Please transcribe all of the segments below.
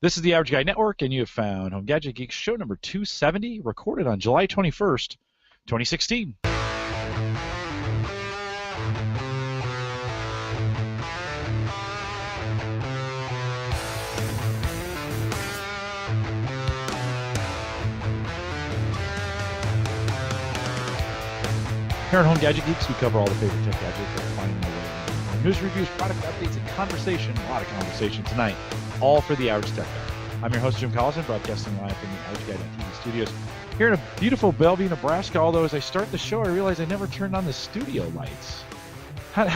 This is the Average Guy Network, and you have found Home Gadget Geeks show number 270, recorded on July 21st, 2016. Here at Home Gadget Geeks, we cover all the favorite tech gadgets that are finding their way in news reviews, product updates, and conversation. A lot of conversation tonight, all for the Average Tech Guy. I'm your host, Jim Collison, broadcasting live from the Average Guy.TV studios here in a beautiful Bellevue, Nebraska. Although as I start the show, I realize I never turned on the studio lights. How do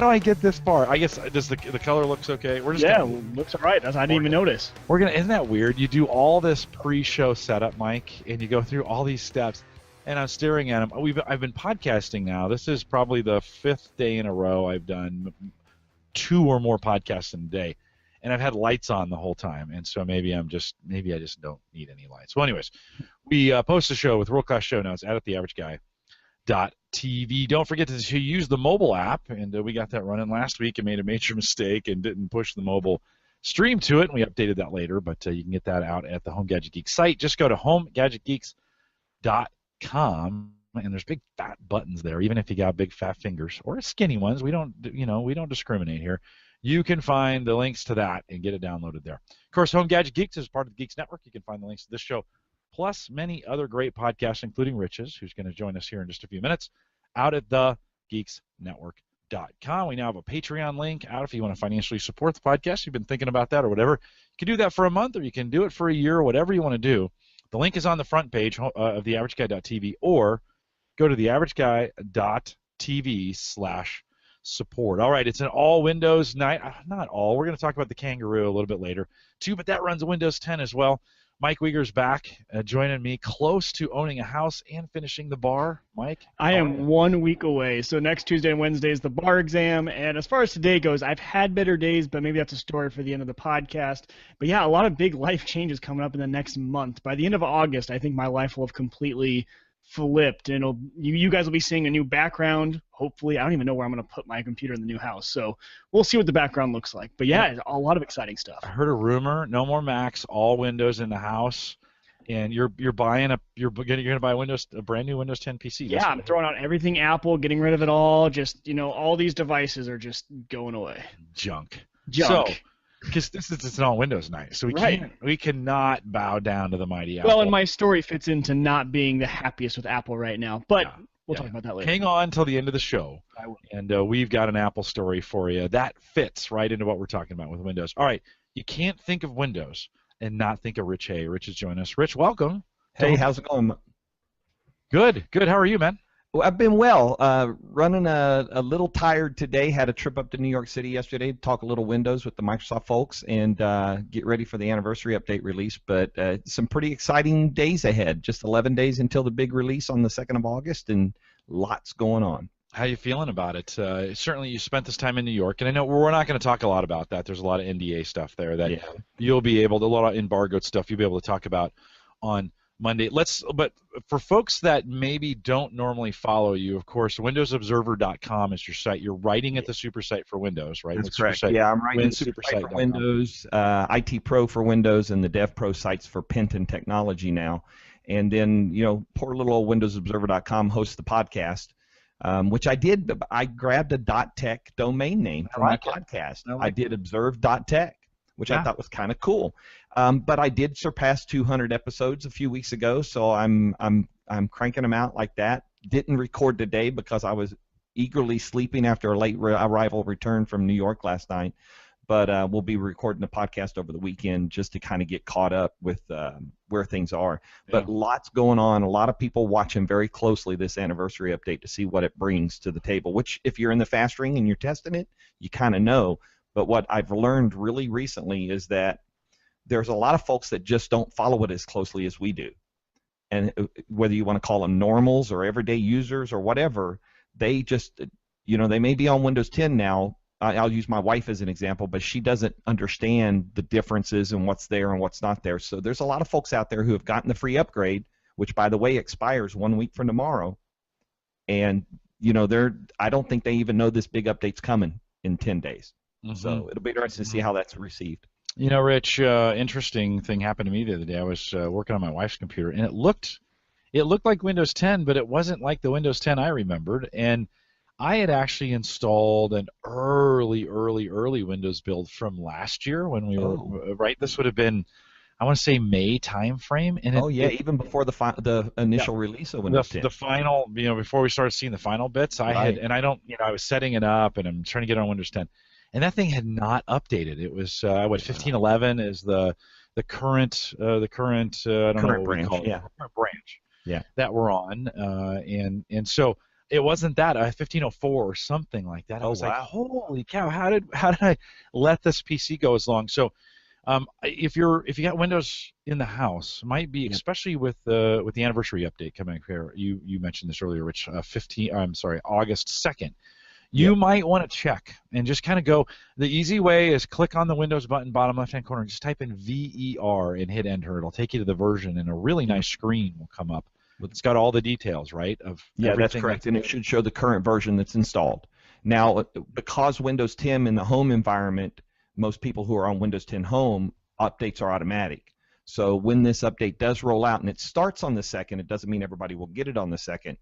I get this far? I guess does the color looks okay? We're just looks all right. I didn't even notice. Isn't that weird? You do all this pre-show setup, Mike, and you go through all these steps. And I'm staring at him. I've been podcasting now. This is probably the 5th day in a row I've done 2 or more podcasts in a day, and I've had lights on the whole time. And so maybe I just don't need any lights. Well, anyways, we post a show with world-class show notes at theaverageguy.tv. Don't forget to use the mobile app, and we got that running last week and made a major mistake and didn't push the mobile stream to it, and we updated that later. But you can get that out at the Home Gadget Geeks site. Just go to homegadgetgeeks.com. And there's big fat buttons there, even if you got big fat fingers or skinny ones. We don't discriminate here. You can find the links to that and get it downloaded there. Of course, Home Gadget Geeks is part of the Geeks Network. You can find the links to this show, plus many other great podcasts, including Rich's, who's going to join us here in just a few minutes, out at thegeeksnetwork.com. We now have a Patreon link out if you want to financially support the podcast. You've been thinking about that or whatever. You can do that for a month, or you can do it for a year, or whatever you want to do. The link is on the front page of theaverageguy.tv, or go to theaverageguy.tv/support. All right, it's an all Windows night. Not all. We're going to talk about the Kangaroo a little bit later, too, but that runs Windows 10 as well. Mike Wieger's back, joining me, close to owning a house and finishing the bar. Mike? I am 1 week away, so next Tuesday and Wednesday is the bar exam, and as far as today goes, I've had better days, but maybe that's a story for the end of the podcast. But yeah, a lot of big life changes coming up in the next month. By the end of August, I think my life will have completely flipped, and you guys will be seeing a new background. Hopefully, I don't even know where I'm going to put my computer in the new house, so we'll see what the background looks like. But yeah, a lot of exciting stuff. I heard a rumor: no more Macs, all Windows in the house, and you're going to buy a brand new Windows 10 PC. Yeah, I'm throwing out everything Apple, getting rid of it all. Just all these devices are just going away. Junk. So, because it's an all Windows night, so we cannot bow down to the mighty Apple. Well, and my story fits into not being the happiest with Apple right now, but we'll talk about that later. Hang on till the end of the show, and we've got an Apple story for you that fits right into what we're talking about with Windows. All right, you can't think of Windows and not think of Rich Hay. Rich is joining us. Rich, welcome. Hey, how's it going? Good. How are you, man? Well, I've been well. Running a little tired today. Had a trip up to New York City yesterday to talk a little Windows with the Microsoft folks and get ready for the anniversary update release. But some pretty exciting days ahead. Just 11 days until the big release on the 2nd of August, and lots going on. How you feeling about it? Certainly, you spent this time in New York, and I know we're not going to talk a lot about that. There's a lot of NDA stuff there that you'll be able to, a lot of embargoed stuff you'll be able to talk about on Monday. But for folks that maybe don't normally follow you, of course, WindowsObserver.com is your site. You're writing at the super site for Windows, right? That's correct. Yeah, I'm writing super site for Windows, IT Pro for Windows, and the Dev Pro sites for Penton Technology now. And then, poor little old WindowsObserver.com hosts the podcast, which I did. I grabbed a .tech domain name for my podcast. I did observe.tech, which I thought was kind of cool. But I did surpass 200 episodes a few weeks ago, so I'm cranking them out like that. Didn't record today because I was eagerly sleeping after a late arrival return from New York last night. But we'll be recording the podcast over the weekend just to kind of get caught up with where things are. But lots going on. A lot of people watching very closely this anniversary update to see what it brings to the table, which if you're in the fast ring and you're testing it, you kind of know. But what I've learned really recently is that there's a lot of folks that just don't follow it as closely as we do. And whether you want to call them normals or everyday users or whatever, they just, they may be on Windows 10 now. I'll use my wife as an example, but she doesn't understand the differences and what's there and what's not there. So there's a lot of folks out there who have gotten the free upgrade, which, by the way, expires 1 week from tomorrow. And, I don't think they even know this big update's coming in 10 days. So it'll be interesting to see how that's received. You know, Rich, interesting thing happened to me the other day. I was working on my wife's computer, and it looked like Windows 10, but it wasn't like the Windows 10 I remembered. And I had actually installed an early Windows build from last year when we were Oh. right. This would have been, I want to say, May timeframe, and Oh yeah, it even before the yeah, initial release of the Windows 10. the final, before we started seeing the final bits, I had, Right. and I don't, I was setting it up, and I'm trying to get it on Windows 10, and that thing had not updated. It was what Wow. 1511 is the current I don't know Current what we branch. call it, Yeah. current branch Yeah. that we're on, and so it wasn't that 1504 or something like that. I Oh was like, wow. holy cow, how did I let this PC go as long? So if you got Windows in the house, might be, Yep. especially with the anniversary update coming up here. You mentioned this earlier, Rich. I'm sorry, August 2nd. You Yep. might want to check and just kind of go. The easy way is click on the Windows button, bottom left-hand corner, and just type in VER and hit enter. It'll take you to the version, and a really Yep. nice screen will come up. With- It's got all the details, right, of Yeah, that's everything correct, that's and it should show the current version that's installed. Now, because Windows 10 in the home environment, most people who are on Windows 10 Home, updates are automatic. So when this update does roll out, and it starts on the second, it doesn't mean everybody will get it on the second.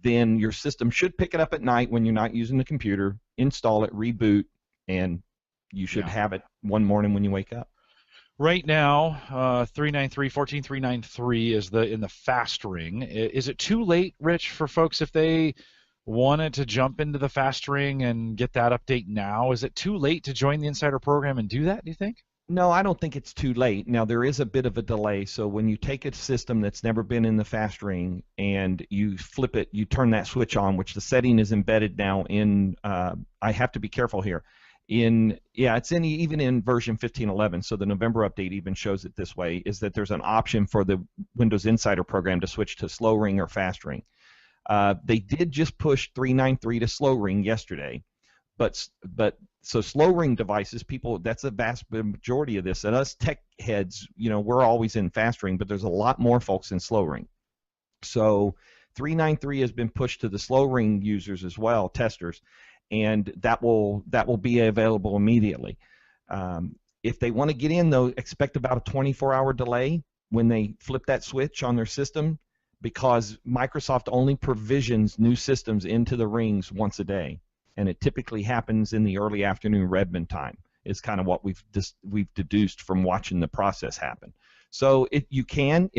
Then your system should pick it up at night when you're not using the computer, install it, reboot, and you should yeah. have it one morning when you wake up. Right now, 14393 is in the fast ring. Is it too late, Rich, for folks if they wanted to jump into the fast ring and get that update now? Is it too late to join the Insider program and do that, do you think? No, I don't think it's too late. Now, there is a bit of a delay. So when you take a system that's never been in the fast ring and you flip it, you turn that switch on, which the setting is embedded now in, I have to be careful here. It's even in version 1511. So the November update even shows it this way, is that there's an option for the Windows Insider program to switch to slow ring or fast ring. They did just push 393 to slow ring yesterday. But so slow ring devices, people, that's a vast majority of this. And us tech heads, we're always in fast ring, but there's a lot more folks in slow ring. So 393 has been pushed to the slow ring users as well, testers, and that will be available immediately. If they want to get in, though, expect about a 24-hour delay when they flip that switch on their system, because Microsoft only provisions new systems into the rings once a day, and it typically happens in the early afternoon Redmond time. Is kind of what we've deduced from watching the process happen. So it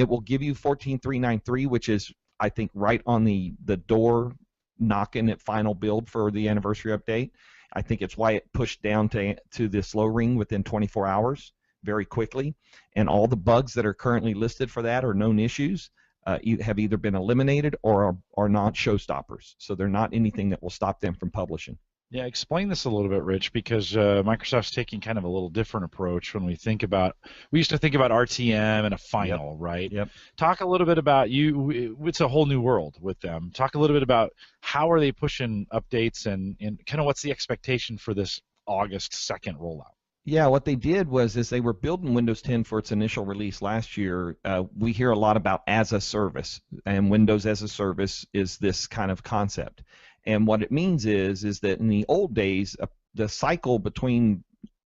will give you 14393, which is, I think, right on the door knocking at final build for the anniversary update. I think it's why it pushed down to the slow ring within 24 hours very quickly, and all the bugs that are currently listed for that are known issues. Have either been eliminated or are not showstoppers. So they're not anything that will stop them from publishing. Yeah, explain this a little bit, Rich, because Microsoft's taking kind of a little different approach when we used to think about RTM and a final, Yep. right? Yep. Talk a little bit about it's a whole new world with them. Talk a little bit about how are they pushing updates and kind of what's the expectation for this August 2nd rollout? Yeah, what they did was they were building Windows 10 for its initial release last year. We hear a lot about as a service, and Windows as a service is this kind of concept. And what it means is that in the old days, the cycle between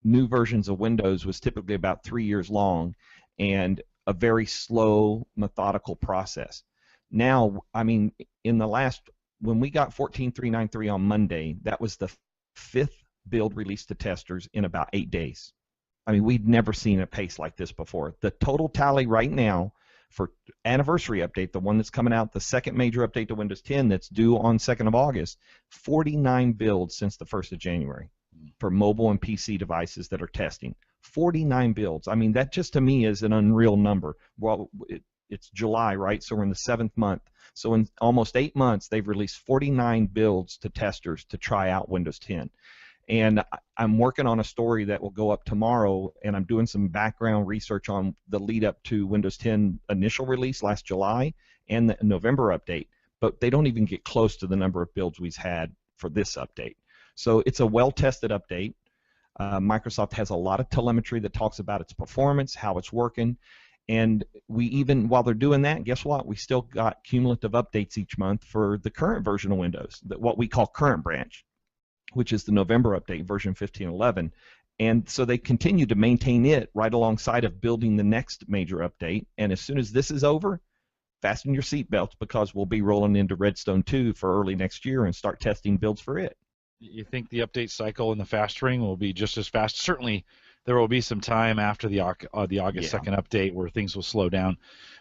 new versions of Windows was typically about 3 years long and a very slow, methodical process. Now, I mean, when we got 14393 on Monday, that was the 5th build released to testers in about 8 days. I mean, we'd never seen a pace like this before. The total tally right now for anniversary update, the one that's coming out, the second major update to Windows 10 that's due on 2nd of August, 49 builds since the 1st of January for mobile and PC devices that are testing. 49 builds. I mean, that just to me is an unreal number. Well, it's July, right? So we're in the 7th month. So in almost 8 months, they've released 49 builds to testers to try out Windows 10. And I'm working on a story that will go up tomorrow, and I'm doing some background research on the lead up to Windows 10 initial release last July and the November update, but they don't even get close to the number of builds we've had for this update. So it's a well-tested update. Microsoft has a lot of telemetry that talks about its performance, how it's working, and while they're doing that, guess what? We still got cumulative updates each month for the current version of Windows, what we call current branch, which is the November update, version 1511. And so they continue to maintain it right alongside of building the next major update. And as soon as this is over, fasten your seatbelts because we'll be rolling into Redstone 2 for early next year and start testing builds for it. You think the update cycle in the fast ring will be just as fast? Certainly, there will be some time after the August 2nd update where things will slow down.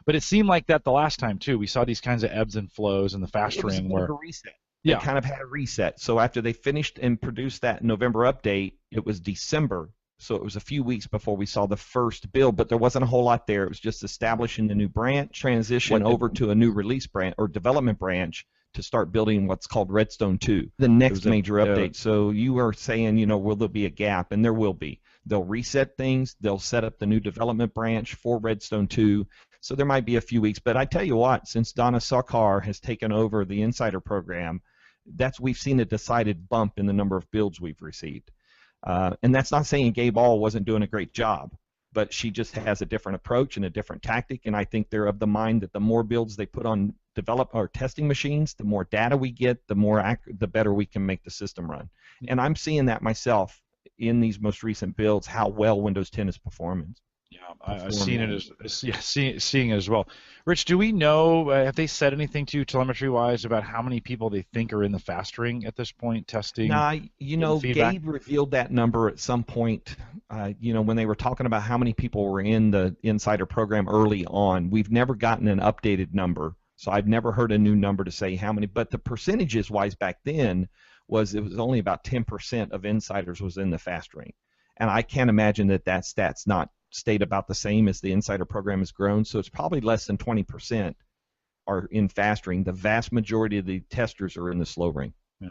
But it seemed like that the last time, too. We saw these kinds of ebbs and flows in the fast ring where... a reset. They kind of had a reset. So after they finished and produced that November update, it was December. So it was a few weeks before we saw the first build, but there wasn't a whole lot there. It was just establishing the new branch, transition over to a new release branch or development branch to start building what's called Redstone 2, the next major update. So you were saying, will there be a gap? And there will be. They'll reset things. They'll set up the new development branch for Redstone 2. So there might be a few weeks. But I tell you what, since Donna Sarkar has taken over the Insider program, we've seen a decided bump in the number of builds we've received. And that's not saying Gabe All wasn't doing a great job, but she just has a different approach and a different tactic, and I think they're of the mind that the more builds they put on testing machines, the more data we get, the better we can make the system run. And I'm seeing that myself in these most recent builds, how well Windows 10 is performing. Yeah, I've seen it seeing it as well. Rich, do we know, have they said anything to you telemetry-wise about how many people they think are in the fast ring at this point testing? Gabe revealed that number at some point, when they were talking about how many people were in the Insider program early on. We've never gotten an updated number, so I've never heard a new number to say how many, but the percentages-wise back then it was only about 10% of Insiders was in the fast ring. And I can't imagine that stat's not stayed about the same as the Insider program has grown, so it's probably less than 20% are in fast ring. The vast majority of the testers are in the slow ring. Yeah.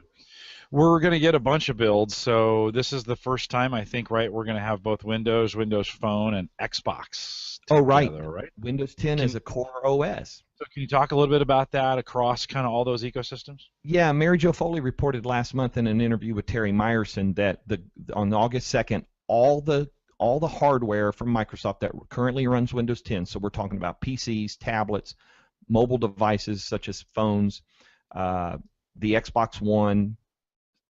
We're going to get a bunch of builds, so this is the first time, I think, right, we're going to have both Windows Phone, and Xbox together, right? Windows 10 is a core OS. So can you talk a little bit about that across kind of all those ecosystems? Yeah, Mary Jo Foley reported last month in an interview with Terry Myerson that on August 2nd, all the hardware from Microsoft that currently runs Windows 10, so we're talking about PCs, tablets, mobile devices such as phones, the Xbox One,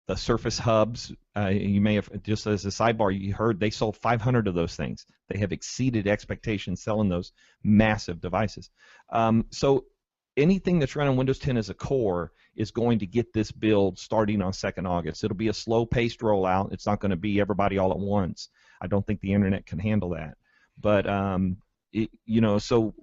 the Surface Hubs. You may have, just as a sidebar, you heard they sold 500 of those things. They have exceeded expectations selling those massive devices. So anything that's running Windows 10 as a core is going to get this build starting on 2nd August. It'll be a slow-paced rollout. It's not going to be everybody all at once. I don't think the internet can handle that. But so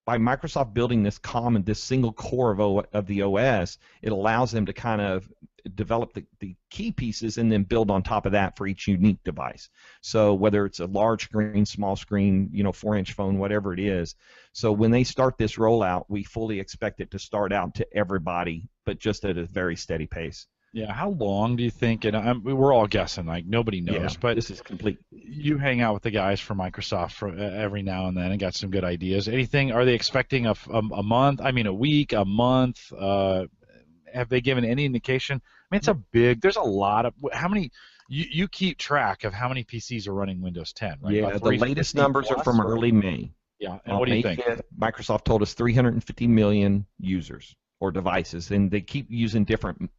by Microsoft building this single core of the OS, it allows them to kind of develop the key pieces and then build on top of that for each unique device. So whether it's a large screen, small screen, 4-inch phone, whatever it is. So when they start this rollout, we fully expect it to start out to everybody, but just at a very steady pace. Yeah, how long do you think? And we're all guessing, like nobody knows. But this is complete. You hang out with the guys from Microsoft every now and then, and got some good ideas. Anything? Are they expecting a month? I mean, a week, a month? Have they given any indication? I mean, there's a lot of. How many? You keep track of how many PCs are running Windows 10, right? Yeah, the latest numbers are from early May. Yeah, and what do you think? Microsoft told us 350 million users or devices, and they keep using different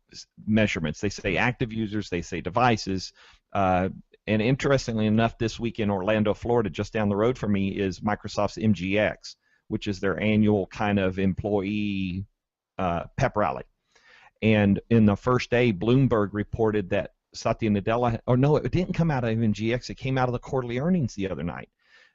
measurements. They say active users, they say devices, and interestingly enough, this week in Orlando, Florida, just down the road from me, is Microsoft's MGX, which is their annual kind of employee pep rally. And in the first day, Bloomberg reported that Satya Nadella, it didn't come out of MGX, it came out of the quarterly earnings the other night.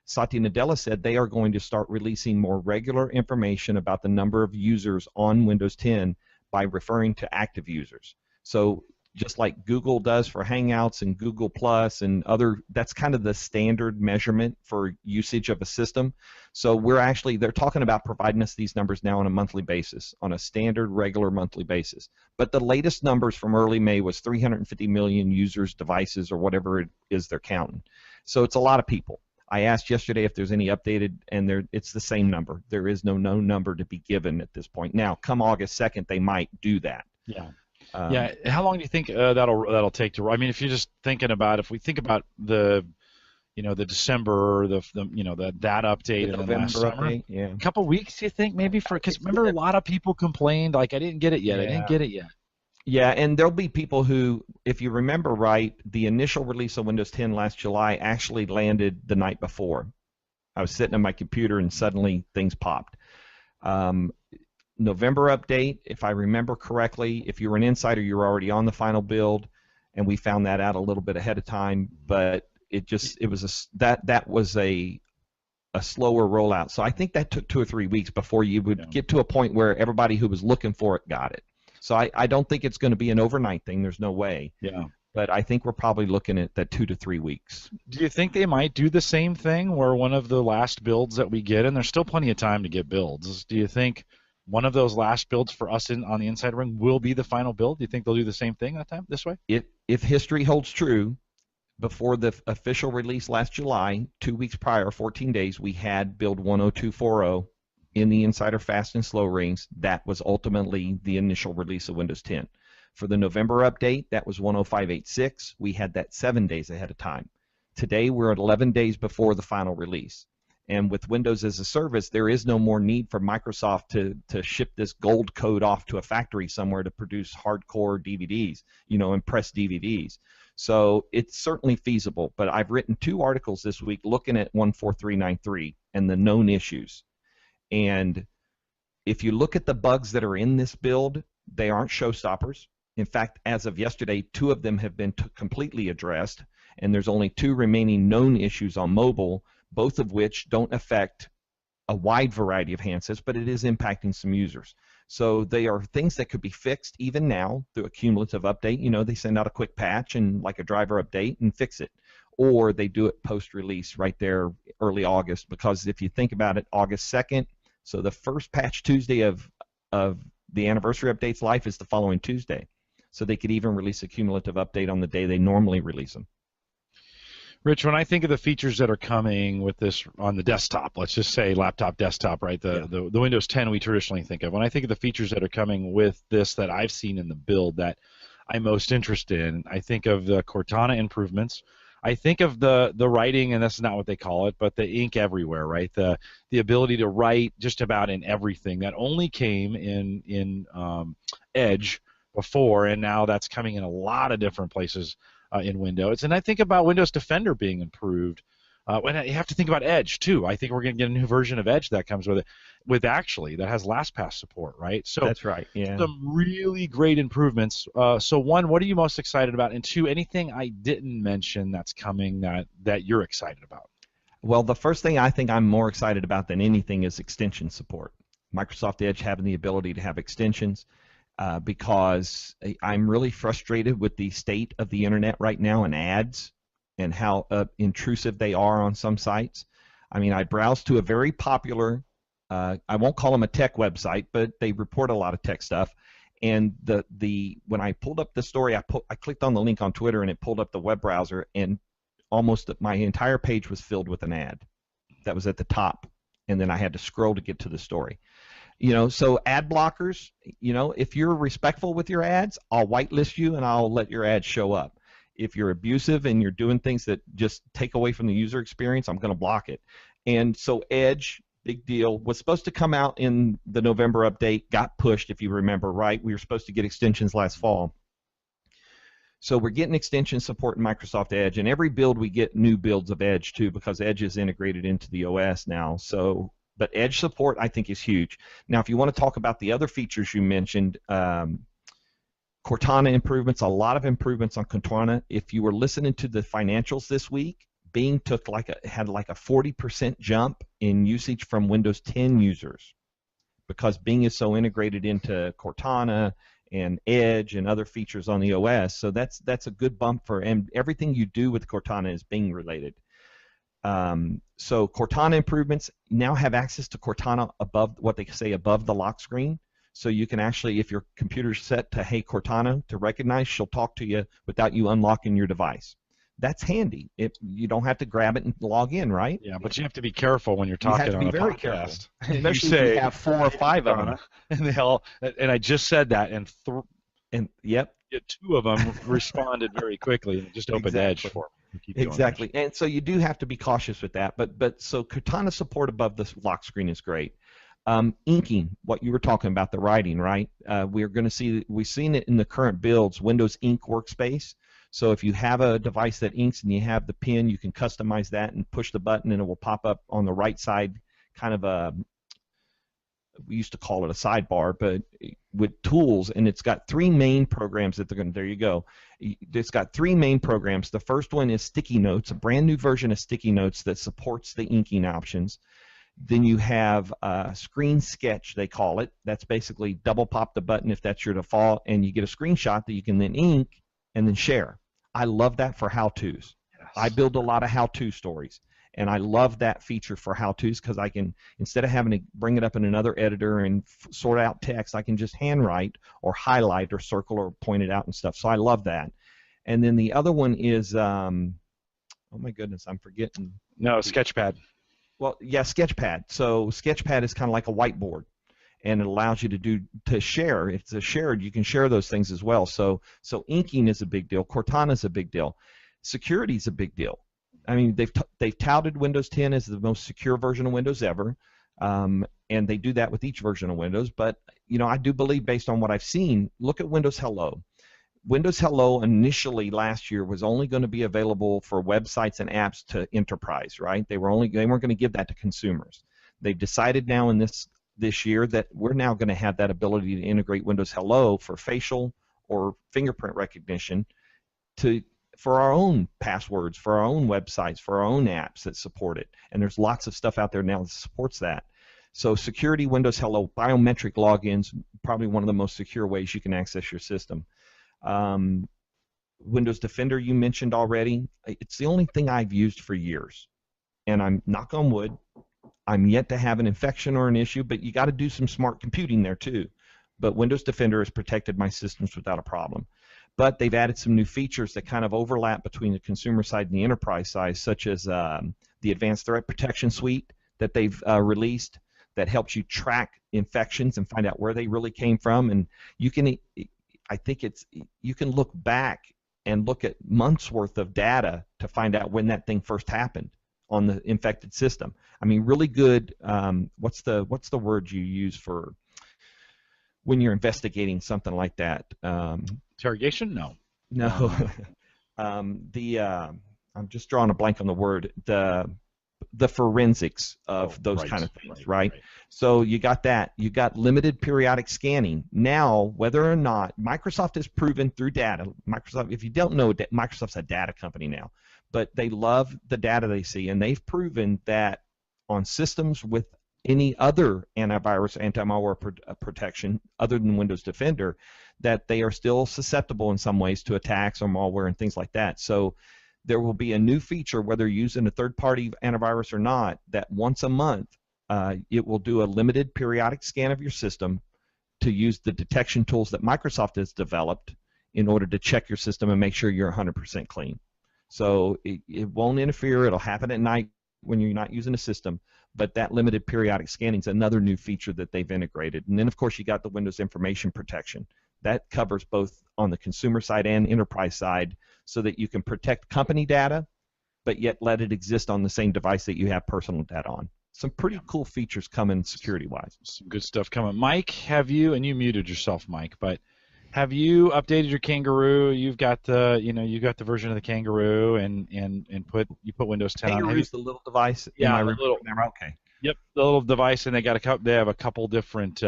Satya Nadella said they are going to start releasing more regular information about the number of users on Windows 10 by referring to active users. So just like Google does for Hangouts and Google Plus and that's kind of the standard measurement for usage of a system. So they're talking about providing us these numbers now on a monthly basis, on a standard, regular monthly basis. But the latest numbers from early May was 350 million users, devices, or whatever it is they're counting. So it's a lot of people. I asked yesterday if there's any updated, and it's the same number. There is no number to be given at this point. Now, come August 2nd, they might do that. Yeah. How long do you think that'll take to? I mean, if you're just thinking about, if we think about the December, that update, and then last summer, a couple weeks, you think maybe because remember a lot of people complained like I didn't get it yet. Yeah, and there'll be people who, if you remember right, the initial release of Windows 10 last July actually landed the night before. I was sitting on my computer and suddenly things popped. Um, November update, if I remember correctly, if you were an insider, you were already on the final build, and we found that out a little bit ahead of time. But that was a slower rollout. So I think that took 2 or 3 weeks before you would get to a point where everybody who was looking for it got it. So I don't think it's going to be an overnight thing. There's no way. Yeah. But I think we're probably looking at that 2 to 3 weeks. Do you think they might do the same thing where one of the last builds that we get, and there's still plenty of time to get builds, do you think one of those last builds for us on the Inside Ring will be the final build? Do you think they'll do the same thing that time, this way? If history holds true, before the official release last July, 2 weeks prior, 14 days, we had build 10240 in the Insider Fast and Slow rings. That was ultimately the initial release of Windows 10. For the November update, that was 10586. We had that 7 days ahead of time. Today, we're at 11 days before the final release. And with Windows as a service, there is no more need for Microsoft to ship this gold code off to a factory somewhere to produce hardcore DVDs, and press DVDs. So it's certainly feasible. But I've written 2 articles this week looking at 14393 and the known issues. And if you look at the bugs that are in this build, they aren't showstoppers. In fact, as of yesterday, 2 of them have been completely addressed, and there's only 2 remaining known issues on mobile, both of which don't affect a wide variety of handsets, but it is impacting some users. So they are things that could be fixed even now through a cumulative update. They send out a quick patch and like a driver update and fix it. Or they do it post-release right there early August, because if you think about it, August 2nd, so the first patch Tuesday of the anniversary update's life is the following Tuesday. So they could even release a cumulative update on the day they normally release them. Rich, when I think of the features that are coming with this on the desktop, let's just say laptop, desktop, right? The Windows 10 we traditionally think of. When I think of the features that are coming with this that I've seen in the build that I'm most interested in, I think of the Cortana improvements. I think of the writing, and that's not what they call it, but the ink everywhere, right? The ability to write just about in everything that only came in Edge before, and now that's coming in a lot of different places in Windows. And I think about Windows Defender being improved. And you have to think about Edge too. I think we're going to get a new version of Edge that comes with it, that has LastPass support, right? So that's right. Yeah. Some really great improvements. So 1, what are you most excited about? And 2, anything I didn't mention that's coming that you're excited about? Well, the first thing I think I'm more excited about than anything is extension support. Microsoft Edge having the ability to have extensions. Because I'm really frustrated with the state of the internet right now and ads and how intrusive they are on some sites. I mean, I browsed to a very popular, I won't call them a tech website, but they report a lot of tech stuff. And when I pulled up the story, I clicked on the link on Twitter and it pulled up the web browser, and almost my entire page was filled with an ad that was at the top, and then I had to scroll to get to the story. So ad blockers, if you're respectful with your ads, I'll whitelist you and I'll let your ads show up. If you're abusive and you're doing things that just take away from the user experience, I'm going to block it. And so Edge, big deal, was supposed to come out in the November update, got pushed, if you remember, right? We were supposed to get extensions last fall. So we're getting extension support in Microsoft Edge, and every build we get new builds of Edge too, because Edge is integrated into the OS now. But Edge support, I think, is huge. Now, if you want to talk about the other features you mentioned, Cortana improvements, a lot of improvements on Cortana. If you were listening to the financials this week, Bing had like a 40% jump in usage from Windows 10 users because Bing is so integrated into Cortana and Edge and other features on the OS. So that's a good bump and everything you do with Cortana is Bing related. So Cortana improvements now have access to Cortana above what they say above the lock screen. So you can actually, if your computer's set to Hey Cortana to recognize, she'll talk to you without you unlocking your device. That's handy. You don't have to grab it and log in, right? Yeah, but you have to be careful when you're talking on a podcast. Careful. Especially if you have 4 or 5 of them. And I just said that, and yep. 2 of them responded very quickly and just opened Edge for me. Exactly. And so you do have to be cautious with that. But so Cortana support above the lock screen is great. Inking, what you were talking about, the writing, right? We've seen it in the current builds, Windows Ink Workspace. So if you have a device that inks and you have the pen, you can customize that and push the button and it will pop up on the right side, kind of we used to call it a sidebar, but with tools, and it's got three main programs that they're going to, there you go. It's got three main programs. The first one is Sticky Notes, a brand new version of Sticky Notes that supports the inking options. Then you have Screen Sketch, they call it. That's basically double pop the button if that's your default, and you get a screenshot that you can then ink and then share. I love that for how-tos. Yes. I build a lot of how-to stories, and I love that feature for how-tos because I can, instead of having to bring it up in another editor and sort out text, I can just handwrite or highlight or circle or point it out and stuff. So I love that. And then the other one is, oh my goodness, I'm forgetting. No, Sketchpad. Well, yeah, Sketchpad. So Sketchpad is kind of like a whiteboard, and it allows you to share. If it's shared, you can share those things as well. So inking is a big deal. Cortana is a big deal. Security is a big deal. I mean, they've touted Windows 10 as the most secure version of Windows ever, and they do that with each version of Windows. But I do believe, based on what I've seen, look at Windows Hello. Windows Hello initially last year was only going to be available for websites and apps to enterprise, right? They weren't going to give that to consumers. They've decided now in this year that we're now going to have that ability to integrate Windows Hello for facial or fingerprint recognition for our own passwords, for our own websites, for our own apps that support it. And there's lots of stuff out there now that supports that. So security, Windows Hello, biometric logins, probably one of the most secure ways you can access your system. Windows Defender you mentioned already. It's the only thing I've used for years, and I'm knock on wood, I'm yet to have an infection or an issue, but you got to do some smart computing there too. But Windows Defender has protected my systems without a problem. But they've added some new features that kind of overlap between the consumer side and the enterprise side, such as the Advanced Threat Protection Suite that they've released that helps you track infections and find out where they really came from, and you can. I think you can look back and look at months worth of data to find out when that thing first happened on the infected system. I mean, really good. What's the word you use for when you're investigating something like that? Interrogation? No. No. I'm just drawing a blank on the word. The forensics of those kind of things, right? So you got that. You got limited periodic scanning. Now, whether or not Microsoft has proven through data, Microsoft, if you don't know, Microsoft's a data company now, but they love the data they see, and they've proven that on systems with any other antivirus, anti-malware protection other than Windows Defender, that they are still susceptible in some ways to attacks or malware and things like that. So there will be a new feature, whether you're using a third-party antivirus or not, that once a month it will do a limited periodic scan of your system to use the detection tools that Microsoft has developed in order to check your system and make sure you're 100% clean. So it won't interfere. It'll happen at night when you're not using a system, but that limited periodic scanning is another new feature that they've integrated. And then, of course, you got the Windows Information Protection. That covers both on the consumer side and enterprise side so that you can protect company data, but yet let it exist on the same device that you have personal data on. Some pretty cool features coming security-wise. Some good stuff coming. Mike, have you, and you muted yourself, Mike, but have you updated your Kangaroo? You've got the, you got the version of the Kangaroo, and put Windows 10 on. Kangaroo's the little device. Yeah, in my little. Okay. Yep, the little device, and they have a couple different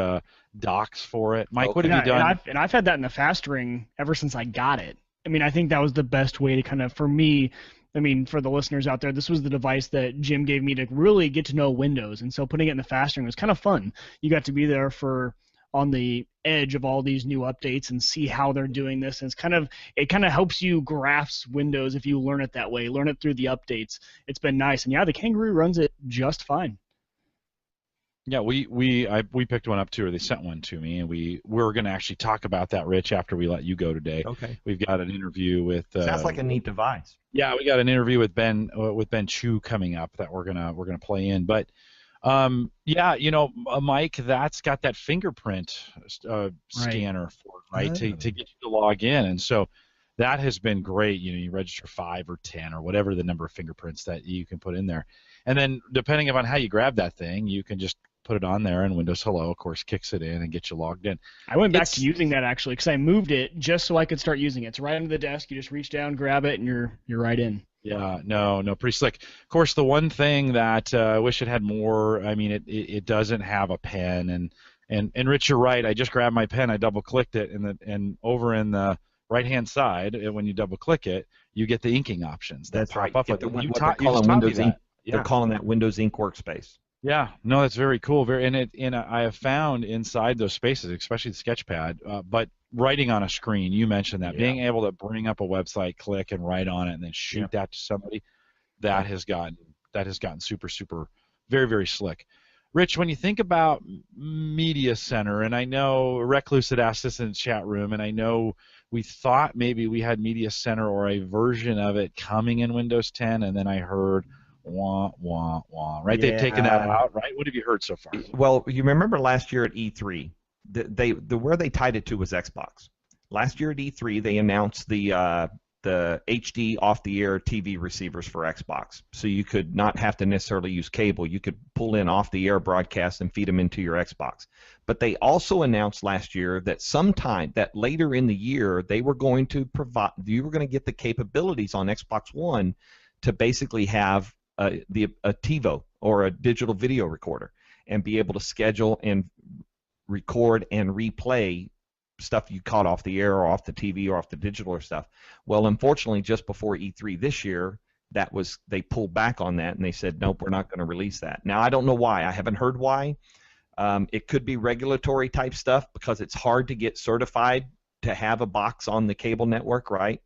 docks for it. Mike, what have you done? And I've had that in the fast ring ever since I got it. I mean, I think that was the best way to kind of, for me, I mean, for the listeners out there, this was the device that Jim gave me to really get to know Windows, and so putting it in the fast ring was kind of fun. You got to be there on the edge of all these new updates and see how they're doing this, and it kind of helps you grasp Windows if you learn it that way, learn it through the updates. It's been nice, and yeah, the Kangaroo runs it just fine. Yeah, we picked one up too, or they sent one to me, and we're going to actually talk about that, Rich, after we let you go today. Okay. We've got an interview with. Sounds like a neat device. Yeah, we got an interview with Ben Chu coming up that we're gonna play in, but yeah, Mike, that's got that fingerprint scanner for it, right, to get you to log in, and so that has been great. You register 5 or 10 or whatever the number of fingerprints that you can put in there. And then, depending upon how you grab that thing, you can just put it on there, and Windows Hello, of course, kicks it in and gets you logged in. I went back to using that actually because I moved it just so I could start using it. It's right under the desk. You just reach down, grab it, and you're right in. Yeah, no, pretty slick. Of course, the one thing that I wish it had more, I mean, it doesn't have a pen, and Rich, you're right. I just grabbed my pen, I double-clicked it, and over in the right-hand side, when you double-click it, you get the inking options. That's right. What they're calling Windows Ink. Yeah. They're calling that Windows Ink Workspace. Yeah, no, that's very cool. I have found inside those spaces, especially the Sketchpad, but writing on a screen, you mentioned that, being able to bring up a website, click and write on it, and then shoot that to somebody, that has gotten super, super, very, very slick. Rich, when you think about Media Center, and I know Recluse had asked this in the chat room, and I know we thought maybe we had Media Center or a version of it coming in Windows 10, and then I heard wah, wah, wah, right? They've taken that out, right? What have you heard so far? Well, you remember last year at E3, where they tied it to was Xbox. Last year at E3, they announced the HD off-the-air TV receivers for Xbox, so you could not have to necessarily use cable. You could pull in off-the-air broadcasts and feed them into your Xbox. But they also announced last year that later in the year they were going to provide, you were going to get the capabilities on Xbox One to basically have a TiVo or a digital video recorder and be able to schedule and record and replay stuff you caught off the air or off the TV or off the digital or stuff. Well, unfortunately, just before E3 this year, they pulled back on that and they said, nope, we're not going to release that. Now, I don't know why. I haven't heard why. It could be regulatory type stuff because it's hard to get certified to have a box on the cable network, right?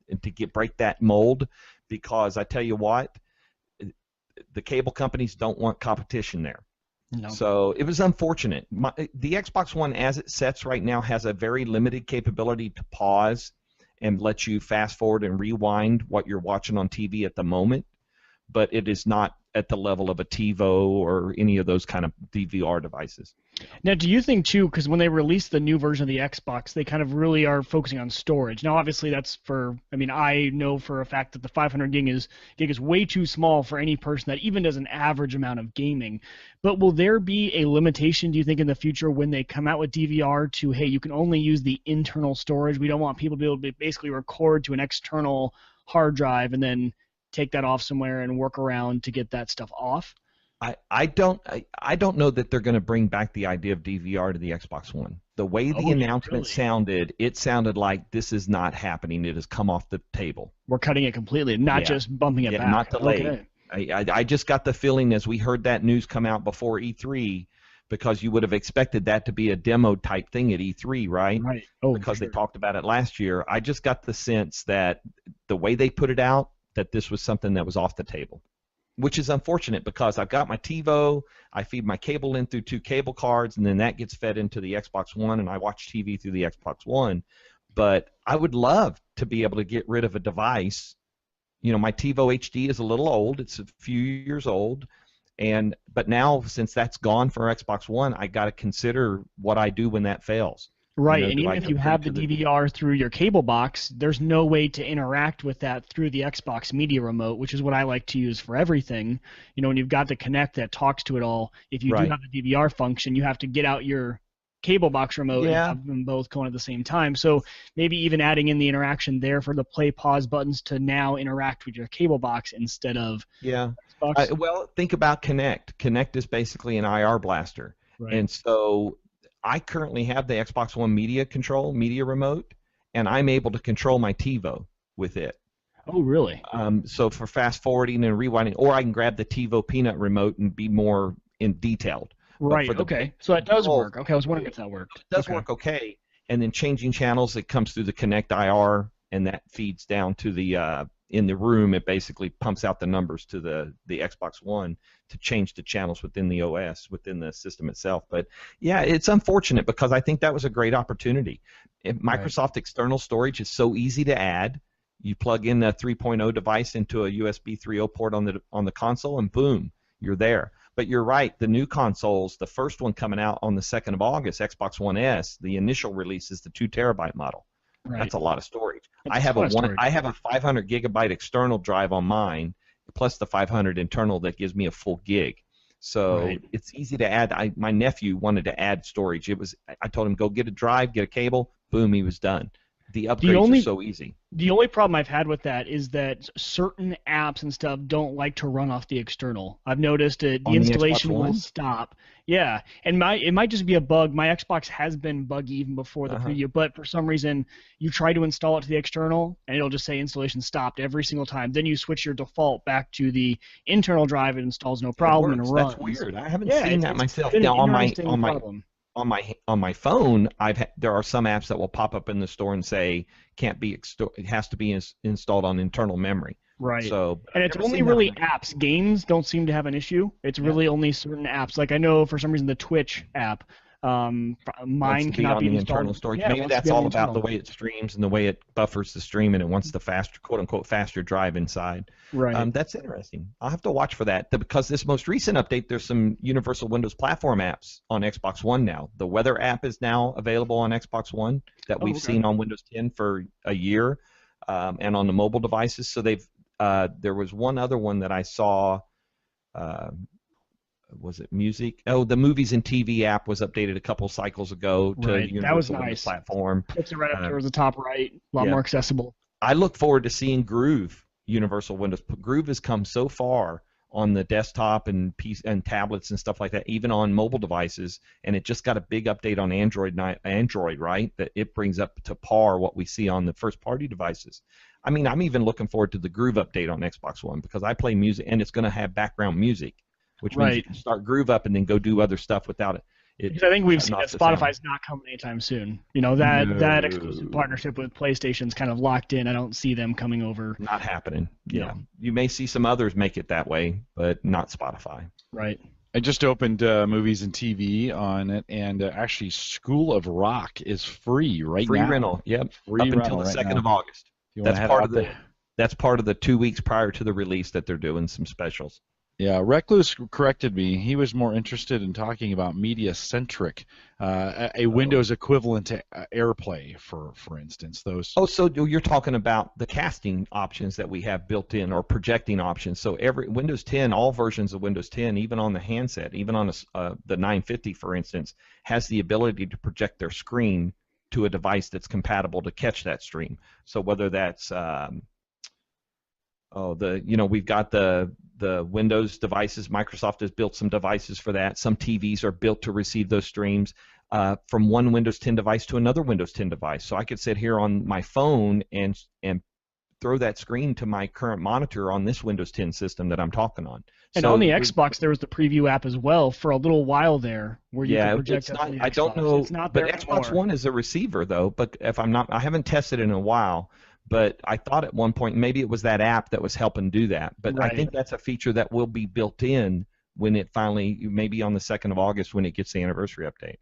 And to break that mold, because I tell you what, the cable companies don't want competition there. No. So it was unfortunate. The Xbox One, as it sets right now, has a very limited capability to pause and let you fast forward and rewind what you're watching on TV at the moment, but it is not at the level of a TiVo or any of those kind of DVR devices. Now, do you think, too, because when they released the new version of the Xbox, they kind of really are focusing on storage. Now, obviously, I know for a fact that the 500 gig is way too small for any person that even does an average amount of gaming. But will there be a limitation, do you think, in the future when they come out with DVR to, hey, you can only use the internal storage? We don't want people to be able to basically record to an external hard drive and then take that off somewhere and work around to get that stuff off? I don't know that they're going to bring back the idea of DVR to the Xbox One. The way the announcement sounded, it sounded like this is not happening. It has come off the table. We're cutting it completely, not just bumping it back. Not delayed. Okay. I just got the feeling as we heard that news come out before E3, because you would have expected that to be a demo type thing at E3, right? Right. Because they talked about it last year. I just got the sense that the way they put it out, that this was something that was off the table, which is unfortunate because I've got my TiVo, I feed my cable in through 2 cable cards, and then that gets fed into the Xbox One, and I watch TV through the Xbox One. But I would love to be able to get rid of a device. You know, my TiVo HD is a little old; it's a few years old, but now since that's gone for Xbox One, I got to consider what I do when that fails. Right, and even if you have the DVR through your cable box, there's no way to interact with that through the Xbox Media Remote, which is what I like to use for everything. You know, when you've got the Kinect that talks to it all, if you do have the DVR function, you have to get out your cable box remote and have them both going at the same time. So maybe even adding in the interaction there for the play pause buttons to now interact with your cable box instead of Xbox. Well, think about Kinect. Kinect is basically an IR blaster. Right. And so I currently have the Xbox One media remote, and I'm able to control my TiVo with it. Oh, really? So for fast forwarding and rewinding, or I can grab the TiVo Peanut remote and be more detailed. Right, okay. So that does work. Okay, I was wondering if that worked. It does work okay. And then changing channels, it comes through the Kinect IR, and that feeds down to the in the room. It basically pumps out the numbers to the Xbox One to change the channels within the OS, within the system itself. But yeah, it's unfortunate because I think that was a great opportunity. Microsoft external storage is so easy to add. You plug in a 3.0 device into a USB 3.0 port on the console, and boom, you're there. But you're right, the new consoles, the first one coming out on the 2nd of August, Xbox One S, the initial release is the 2 terabyte model. Right. That's a lot of storage. I have a 500 gigabyte external drive on mine, plus the 500 internal that gives me a full gig. So it's easy to add. My nephew wanted to add storage. I told him, go get a drive, get a cable, boom, he was done. The upgrades are so easy. The only problem I've had with that is that certain apps and stuff don't like to run off the external. I've noticed the installation will stop. Yeah, and it might just be a bug. My Xbox has been buggy even before the preview, but for some reason you try to install it to the external and it'll just say installation stopped every single time. Then you switch your default back to the internal drive, it installs no problem and it runs. That's weird. I haven't seen that myself. Now on my phone, there are some apps that will pop up in the store and say it has to be installed on internal memory. Right. So, and it's only really apps. Games don't seem to have an issue. It's really only certain apps. Like I know for some reason the Twitch app, mine cannot be on the installed. internal storage. Maybe that's all about the way it streams and the way it buffers the stream, and it wants the faster, quote unquote, faster drive inside. Right. That's interesting. I'll have to watch for that because this most recent update, there's some Universal Windows Platform apps on Xbox One now. The weather app is now available on Xbox One that we've seen on Windows 10 for a year, and on the mobile devices. So there was one other one that I saw. Was it music? Oh, the movies and TV app was updated a couple cycles ago to the Universal Windows Platform. Puts it right up towards the top right, a lot more accessible. I look forward to seeing Groove Universal Windows. Groove has come so far on the desktop and tablets and stuff like that, even on mobile devices, and it just got a big update on Android, right? That it brings up to par what we see on the first-party devices. I mean, I'm even looking forward to the Groove update on Xbox One because I play music, and it's going to have background music, which means you can start Groove up and then go do other stuff without it. Because I think we've seen that Spotify's not coming anytime soon. You know, that exclusive partnership with PlayStation's kind of locked in. I don't see them coming over. Not happening. Yeah. You may see some others make it that way, but not Spotify. Right. I just opened movies and TV on it, and actually School of Rock is free right now. Free rental, yep. Up until the 2nd of August. That's part of the 2 weeks prior to the release that they're doing some specials. Yeah, Recluse corrected me. He was more interested in talking about media-centric, a Windows equivalent to AirPlay, for instance. So you're talking about the casting options that we have built in, or projecting options. So every Windows 10, all versions of Windows 10, even on the handset, even on the 950, for instance, has the ability to project their screen to a device that's compatible to catch that stream. So whether that's we've got the Windows devices. Microsoft has built some devices for that. Some TVs are built to receive those streams from one Windows 10 device to another Windows 10 device. So I could sit here on my phone and throw that screen to my current monitor on this Windows 10 system that I'm talking on. And on the Xbox, there was the preview app as well for a little while there, where you could project. It's not. I don't know. It's not there but anymore. Xbox One is a receiver though. But if I'm not, I haven't tested it in a while. But I thought at one point maybe it was that app that was helping do that. But I think that's a feature that will be built in when it finally, maybe on the 2nd of August when it gets the anniversary update.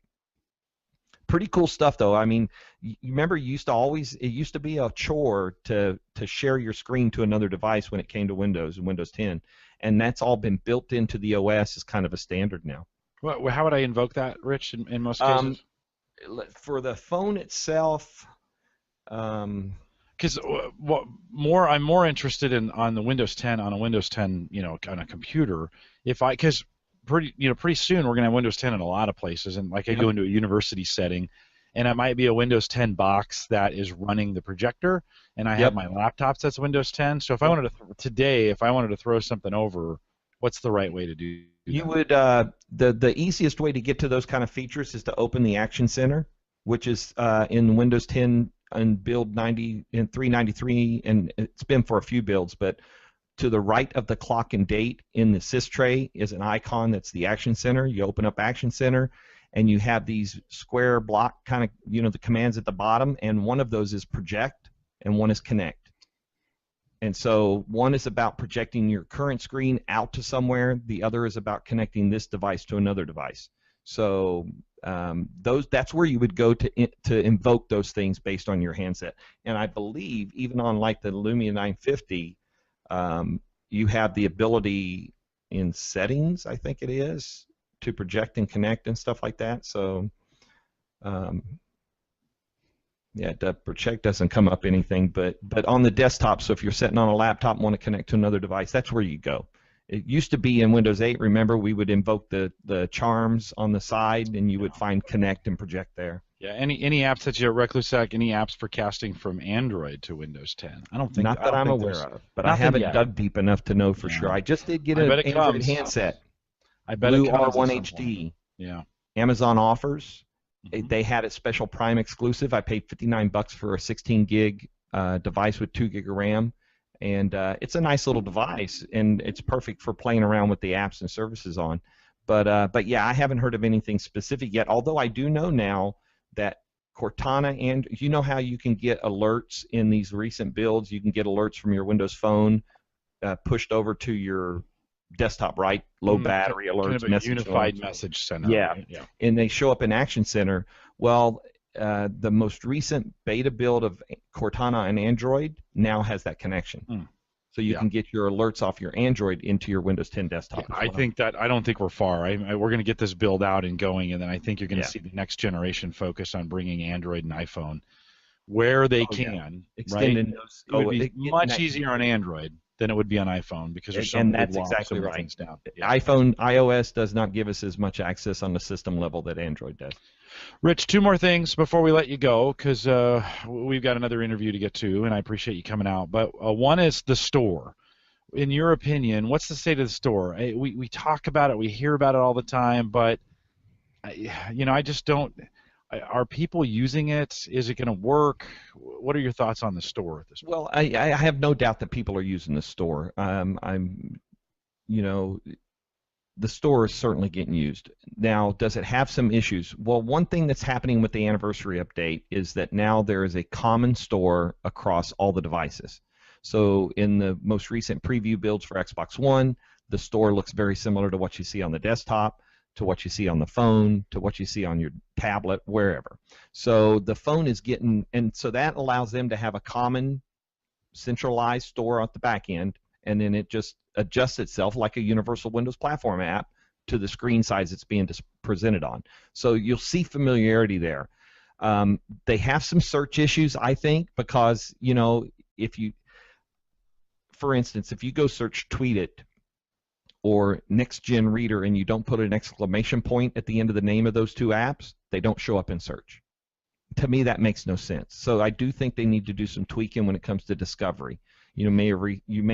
Pretty cool stuff, though. I mean, you remember it used to be a chore to share your screen to another device when it came to Windows and Windows 10, and that's all been built into the OS as kind of a standard now. Well, how would I invoke that, Rich? In most cases, for the phone itself. Because I'm more interested in on the Windows 10 on a Windows 10 on a computer. Because pretty soon we're gonna have Windows 10 in a lot of places, and I go into a university setting, and it might be a Windows 10 box that is running the projector, and I have my laptop that's Windows 10. So if I wanted to throw something over, what's the right way to do that? You would the easiest way to get to those kind of features is to open the Action Center, which is in Windows 10. And build 393, and it's been for a few builds, but to the right of the clock and date in the sys tray is an icon that's the Action Center. You open up Action Center, and you have these square block kind of, the commands at the bottom, and one of those is project, and one is connect. And so one is about projecting your current screen out to somewhere. The other is about connecting this device to another device. So that's where you would go to invoke those things based on your handset. And I believe even on like the Lumia 950, you have the ability in settings, I think it is, to project and connect and stuff like that. So the project doesn't come up anything, but on the desktop. So if you're sitting on a laptop and want to connect to another device, that's where you go. It used to be in Windows 8. Remember, we would invoke the charms on the side, and you would find Connect and project there. Yeah, any apps that you Reclusec, any apps for casting from Android to Windows 10? I don't think. Not that I'm aware of, but I haven't dug deep enough to know for sure. I just did get an Android handset. I bet Blue it comes R1 HD. Yeah. Amazon offers. They had a special Prime exclusive. I paid $59 for a 16 gig device with 2 gig of RAM, and it's a nice little device, and it's perfect for playing around with the apps and services on. But yeah, I haven't heard of anything specific yet. Although I do know now that Cortana, and you know how you can get alerts in these recent builds. You can get alerts from your Windows Phone pushed over to your desktop, right? Low battery alerts, kind of a unified message center. Yeah. Right? Yeah, and they show up in Action Center. Well, the most recent beta build of Cortana on Android now has that connection. So you can get your alerts off your Android into your Windows 10 desktop. Yeah, I don't think we're far. We're going to get this build out and going, and then I think you're going to see the next generation focus on bringing Android and iPhone where they can. Extending those. It would be much easier on Android than it would be on iPhone because there's so many exactly right. things down. Yeah. iOS does not give us as much access on the system level that Android does. Rich, 2 more things before we let you go because we've got another interview to get to, and I appreciate you coming out. But one is the store. In your opinion, what's the state of the store? We talk about it, we hear about it all the time, but I just don't. Are people using it? Is it going to work? What are your thoughts on the store at this point? Well, I have no doubt that people are using the store. The store is certainly getting used. Now, does it have some issues? Well, one thing that's happening with the anniversary update is that now there is a common store across all the devices. So in the most recent preview builds for Xbox One, the store looks very similar to what you see on the desktop, to what you see on the phone, to what you see on your tablet, wherever. So the phone is getting, and so that allows them to have a common centralized store at the back end, and then it just adjusts itself like a universal Windows platform app to the screen size it's being presented on. So you'll see familiarity there. They have some search issues, I think, because, for instance, if you go search Tweet It or Next Gen Reader and you don't put an exclamation point at the end of the name of those 2 apps, they don't show up in search. To me, that makes no sense. So I do think they need to do some tweaking when it comes to discovery. You may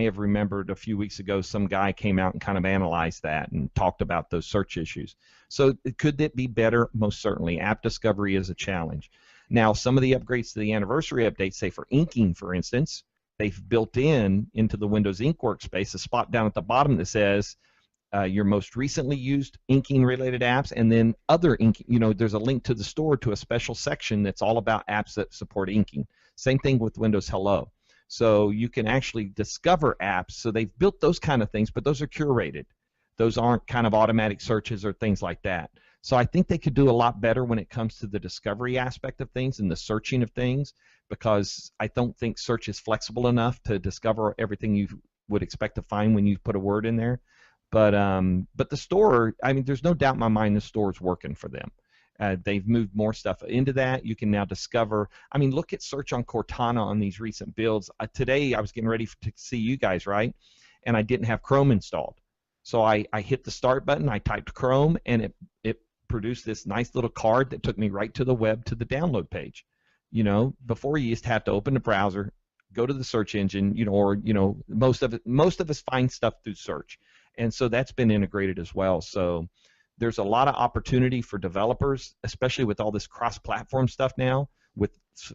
have remembered a few weeks ago some guy came out and kind of analyzed that and talked about those search issues. So could it be better? Most certainly. App discovery is a challenge. Now, some of the upgrades to the anniversary update, say for inking, for instance, they've built into the Windows Ink workspace a spot down at the bottom that says your most recently used inking-related apps, and then other inking. There's a link to the store to a special section that's all about apps that support inking. Same thing with Windows Hello. So you can actually discover apps. So they've built those kind of things, but those are curated. Those aren't kind of automatic searches or things like that. So I think they could do a lot better when it comes to the discovery aspect of things and the searching of things, because I don't think search is flexible enough to discover everything you would expect to find when you put a word in there. But the store, there's no doubt in my mind the store is working for them. They've moved more stuff into that. You can now discover. Look at search on Cortana on these recent builds. Today I was getting ready to see you guys, right? And I didn't have Chrome installed. So I hit the start button, I typed Chrome, and it produced this nice little card that took me right to the web to the download page. Before you used to have to open the browser, go to the search engine, most of us find stuff through search. And so that's been integrated as well. So there's a lot of opportunity for developers, especially with all this cross-platform stuff now, with,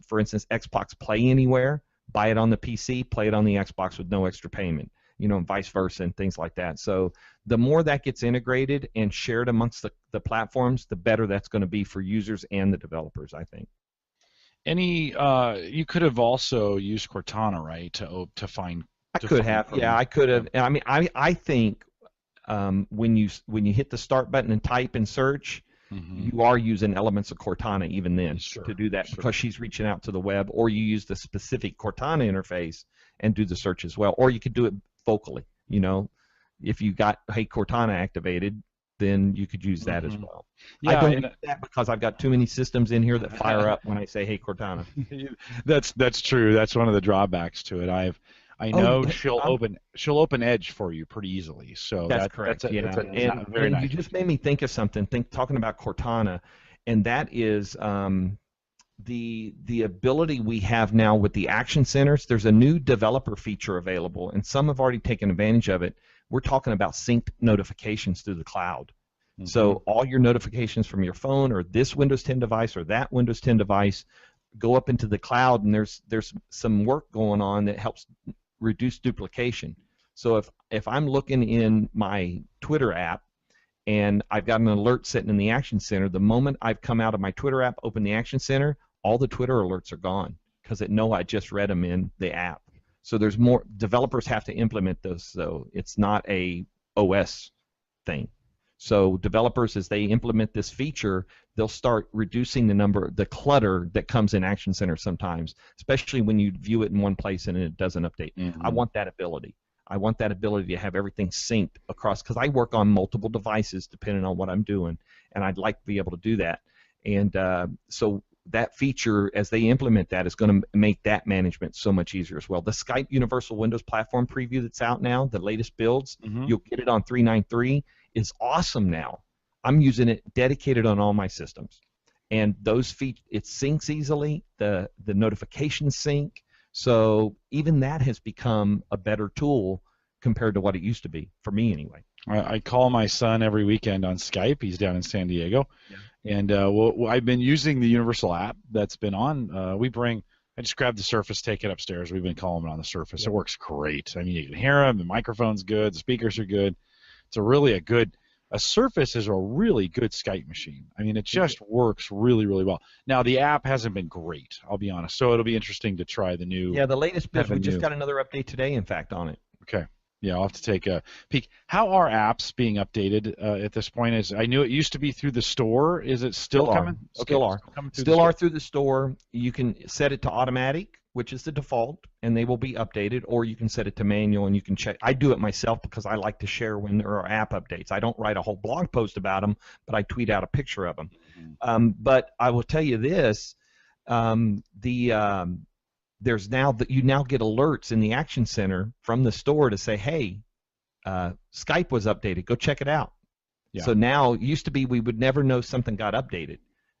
for instance, Xbox Play Anywhere. Buy it on the PC, play it on the Xbox with no extra payment, and vice versa and things like that. So the more that gets integrated and shared amongst the platforms, the better that's going to be for users and the developers, I think. You could have also used Cortana, right, to find. I could have. Yeah, I could have. I think when you hit the start button and type and search, you are using elements of Cortana even then to do that, because she's reaching out to the web, or you use the specific Cortana interface and do the search as well, or you could do it vocally. If you got Hey Cortana activated, then you could use that as well. Yeah, I don't do that because I've got too many systems in here that fire up when I say Hey Cortana. That's true. That's one of the drawbacks to it. I know she'll open Edge for you pretty easily. So that's correct. That's yeah, very nice. You just made me think of something. Talking about Cortana, and that is the ability we have now with the action centers. There's a new developer feature available, and some have already taken advantage of it. We're talking about synced notifications through the cloud. Mm-hmm. So all your notifications from your phone or this Windows 10 device or that Windows 10 device go up into the cloud, and there's some work going on that helps reduce duplication. So if I'm looking in my Twitter app and I've got an alert sitting in the Action Center, the moment I've come out of my Twitter app, open the Action Center, all the Twitter alerts are gone because it know I just read them in the app. So there's more. Developers have to implement those, so it's not a OS thing. So developers, as they implement this feature, they'll start reducing the clutter that comes in Action Center sometimes, especially when you view it in one place and it doesn't update. Mm-hmm. I want that ability. I want that ability to have everything synced across, because I work on multiple devices depending on what I'm doing, and I'd like to be able to do that. And so that feature, as they implement that, is going to make that management so much easier as well. The Skype Universal Windows Platform preview that's out now, the latest builds, you'll get it on 3.9.3, is awesome now. I'm using it dedicated on all my systems. And those it syncs easily, the notifications sync, so even that has become a better tool compared to what it used to be, for me anyway. I call my son every weekend on Skype. He's down in San Diego. Yeah. And I've been using the Universal app that's been on. I just grabbed the Surface, take it upstairs. We've been calling it on the Surface. Yeah. It works great. I mean, you can hear him. The microphone's good. The speakers are good. It's a Surface is a really good Skype machine. I mean, it just works really, really well. Now, the app hasn't been great, I'll be honest. So it'll be interesting to try the new. Yeah, the latest build. We just got another update today, in fact, on it. Okay. Yeah, I'll have to take a peek. How are apps being updated at this point? I knew it used to be through the store. Is it still coming? Still are through the store. You can set it to automatic, which is the default, and they will be updated, or you can set it to manual, and you can check. I do it myself because I like to share when there are app updates. I don't write a whole blog post about them, but I tweet out a picture of them. Mm-hmm. But I will tell you this, there's now that you now get alerts in the Action Center from the store to say, hey, Skype was updated. Go check it out. Yeah. So now, it used to be we would never know something got updated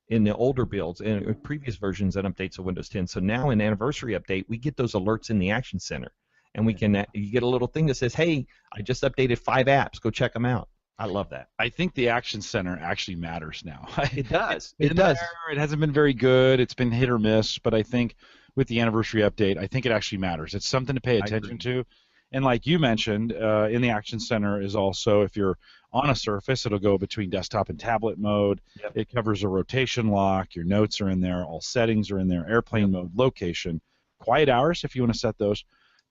in the older builds and previous versions and updates of Windows 10. So now in Anniversary Update, we get those alerts in the Action Center, and you get a little thing that says, hey, I just updated 5 apps. Go check them out. I love that. I think the Action Center actually matters now. It does. It does. It hasn't been very good. It's been hit or miss, but I think with the Anniversary Update, I think it actually matters. It's something to pay attention to. And like you mentioned, in the Action Center is also, if you're on a Surface, it'll go between desktop and tablet mode. Yep. It covers a rotation lock. Your notes are in there. All settings are in there. Airplane mode, location, quiet hours if you want to set those.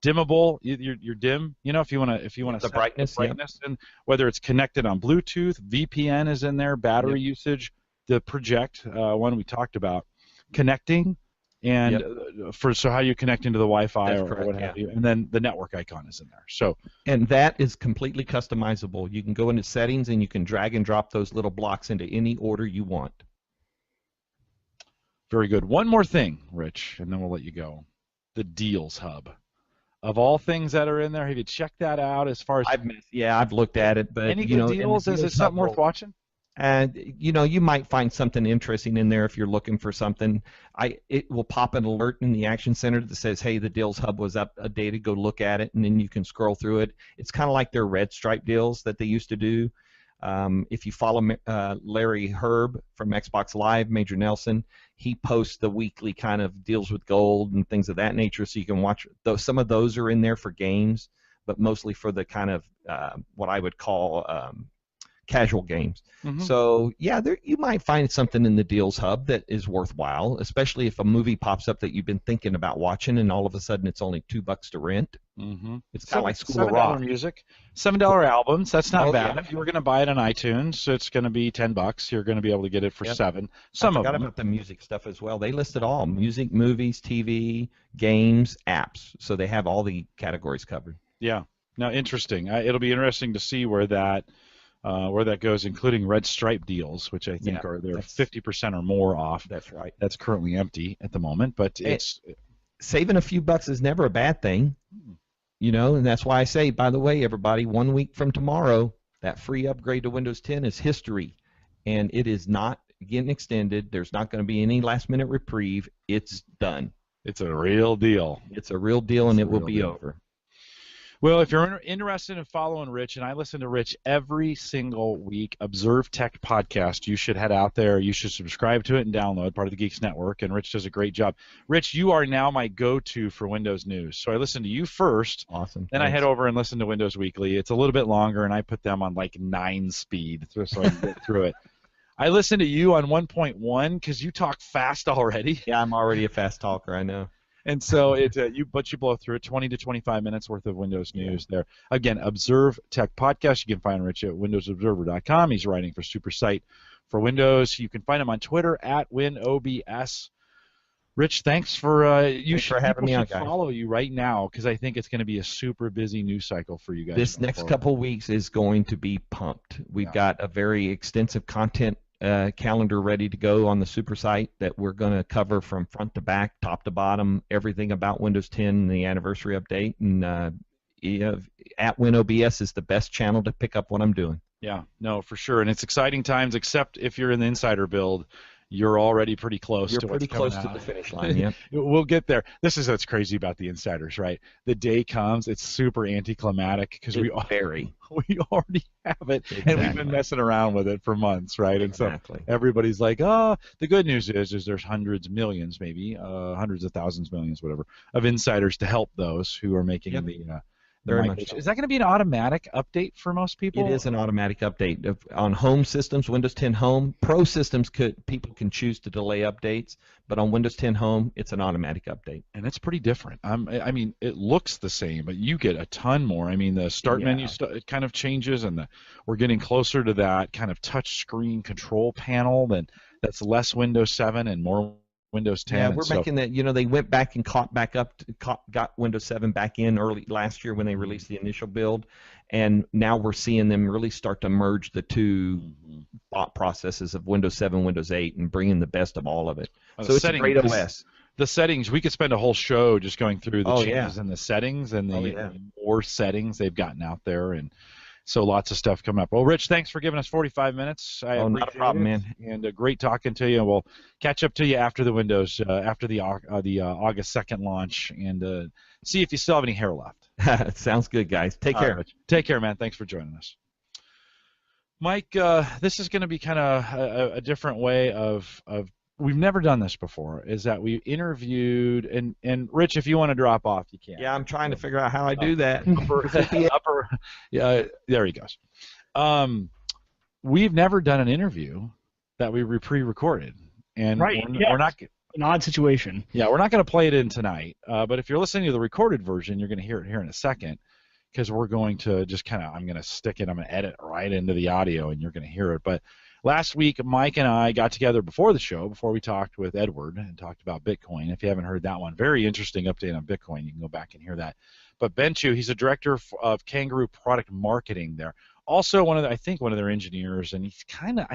Dimmable, your dim. If you want to the set brightness, the brightness, and whether it's connected on Bluetooth, VPN is in there. Battery usage, the project one we talked about, connecting. And so how you connect into the Wi-Fi or what have you, and then the network icon is in there. So and that is completely customizable. You can go into settings and you can drag and drop those little blocks into any order you want. Very good. One more thing, Rich, and then we'll let you go. The Deals Hub. Of all things that are in there, have you checked that out? As far as I've looked at it, but any good deals? Is it something worth watching? And you might find something interesting in there if you're looking for something. It will pop an alert in the Action Center that says, hey, the Deals Hub was updated, go look at it, and then you can scroll through it. It's kind of like their Red Stripe deals that they used to do. If you follow Larry Herb from Xbox Live, Major Nelson, he posts the weekly kind of deals with gold and things of that nature, so you can watch those. Some of those are in there for games, but mostly for the kind of what I would call casual games. Mm-hmm. So yeah, you might find something in the Deals Hub that is worthwhile, especially if a movie pops up that you've been thinking about watching, and all of a sudden it's only $2 to rent. Mm-hmm. It's kind of like School of Rock. Music, $7 albums. That's not bad. Yeah. If you were going to buy it on iTunes, it's going to be $10. You're going to be able to get it for $7. I forgot about the music stuff as well. They listed all: music, movies, TV, games, apps. So they have all the categories covered. Yeah. Now, interesting. It'll be interesting to see where that goes, including Red Stripe deals, which I think they're 50% or more off. That's right. That's currently empty at the moment, but it's saving a few bucks is never a bad thing. You know, and that's why I say, by the way, everybody, 1 week from tomorrow, that free upgrade to Windows 10 is history, and it is not getting extended. There's not going to be any last-minute reprieve. It's done. It's a real deal. It's a real deal, and it will be over. Well, if you're interested in following Rich, and I listen to Rich every single week, Observe Tech Podcast, you should head out there. You should subscribe to it and download, part of the Geeks Network, and Rich does a great job. Rich, you are now my go-to for Windows news. So I listen to you first. Awesome. Then I head over and listen to Windows Weekly. It's a little bit longer, and I put them on like 9 speed so I can get through it. I listen to you on 1.1 because you talk fast already. Yeah, I'm already a fast talker, I know. And so you blow through it, 20 to 25 minutes worth of Windows news there. Again, Observe Tech Podcast. You can find Rich at windowsobserver.com. He's writing for SuperSite for Windows. You can find him on Twitter at WinOBS. Rich, thanks for having me on, guys. Follow you right now because I think it's going to be a super busy news cycle for you guys. This next couple weeks is going to be pumped. We've got a very extensive content calendar ready to go on the super site that we're going to cover from front to back, top to bottom, everything about Windows 10 and the anniversary update. And at WinOBS is the best channel to pick up what I'm doing. Yeah, no, for sure. And it's exciting times, except if you're in the insider build. You're already pretty close to what's coming out. You're pretty close to the finish line, yeah. We'll get there. This is what's crazy about the insiders, right? The day comes, it's super anticlimactic because we already have it, and we've been messing around with it for months, right? Exactly. And so everybody's like, oh, the good news is there's hundreds, millions, maybe, hundreds of thousands, millions, whatever, of insiders to help those who are making the very much so. Is that going to be an automatic update for most people? It is an automatic update. On home systems, Windows 10 Home, Pro systems people can choose to delay updates, but on Windows 10 Home, it's an automatic update. And it's pretty different. I mean, it looks the same, but you get a ton more. I mean, the start menu it kind of changes, and we're getting closer to that kind of touch screen control panel that's less Windows 7 and more Windows 10. Yeah, we're making that. You know, they went back and got Windows 7 back in early last year when they released the initial build, and now we're seeing them really start to merge the two thought processes of Windows 7, Windows 8, and bring in the best of all of it. So it's a great OS. The settings, we could spend a whole show just going through the changes in the settings and the more settings they've gotten out there, and so lots of stuff coming up. Well, Rich, thanks for giving us 45 minutes. Not a problem, man. And great talking to you. We'll catch up to you after the Windows, after the August 2nd launch, and see if you still have any hair left. Sounds good, guys. Take care. Right, take care, man. Thanks for joining us. Mike, this is going to be kind of a different way of we've never done this before, is that we interviewed, and Rich, if you want to drop off, you can. Yeah, I'm trying to figure out how I do that. There he goes. We've never done an interview that we pre-recorded, and we're not an odd situation. Yeah, we're not going to play it in tonight, but if you're listening to the recorded version, you're going to hear it here in a second, because we're going to just I'm going to stick it, I'm going to edit right into the audio, and you're going to hear it, but last week, Mike and I got together before the show, before we talked with Edward and talked about Bitcoin. If you haven't heard that one, very interesting update on Bitcoin. You can go back and hear that. But Ben Chu, he's a director of Kangaroo product marketing there. Also, I think one of their engineers, and he's kind of,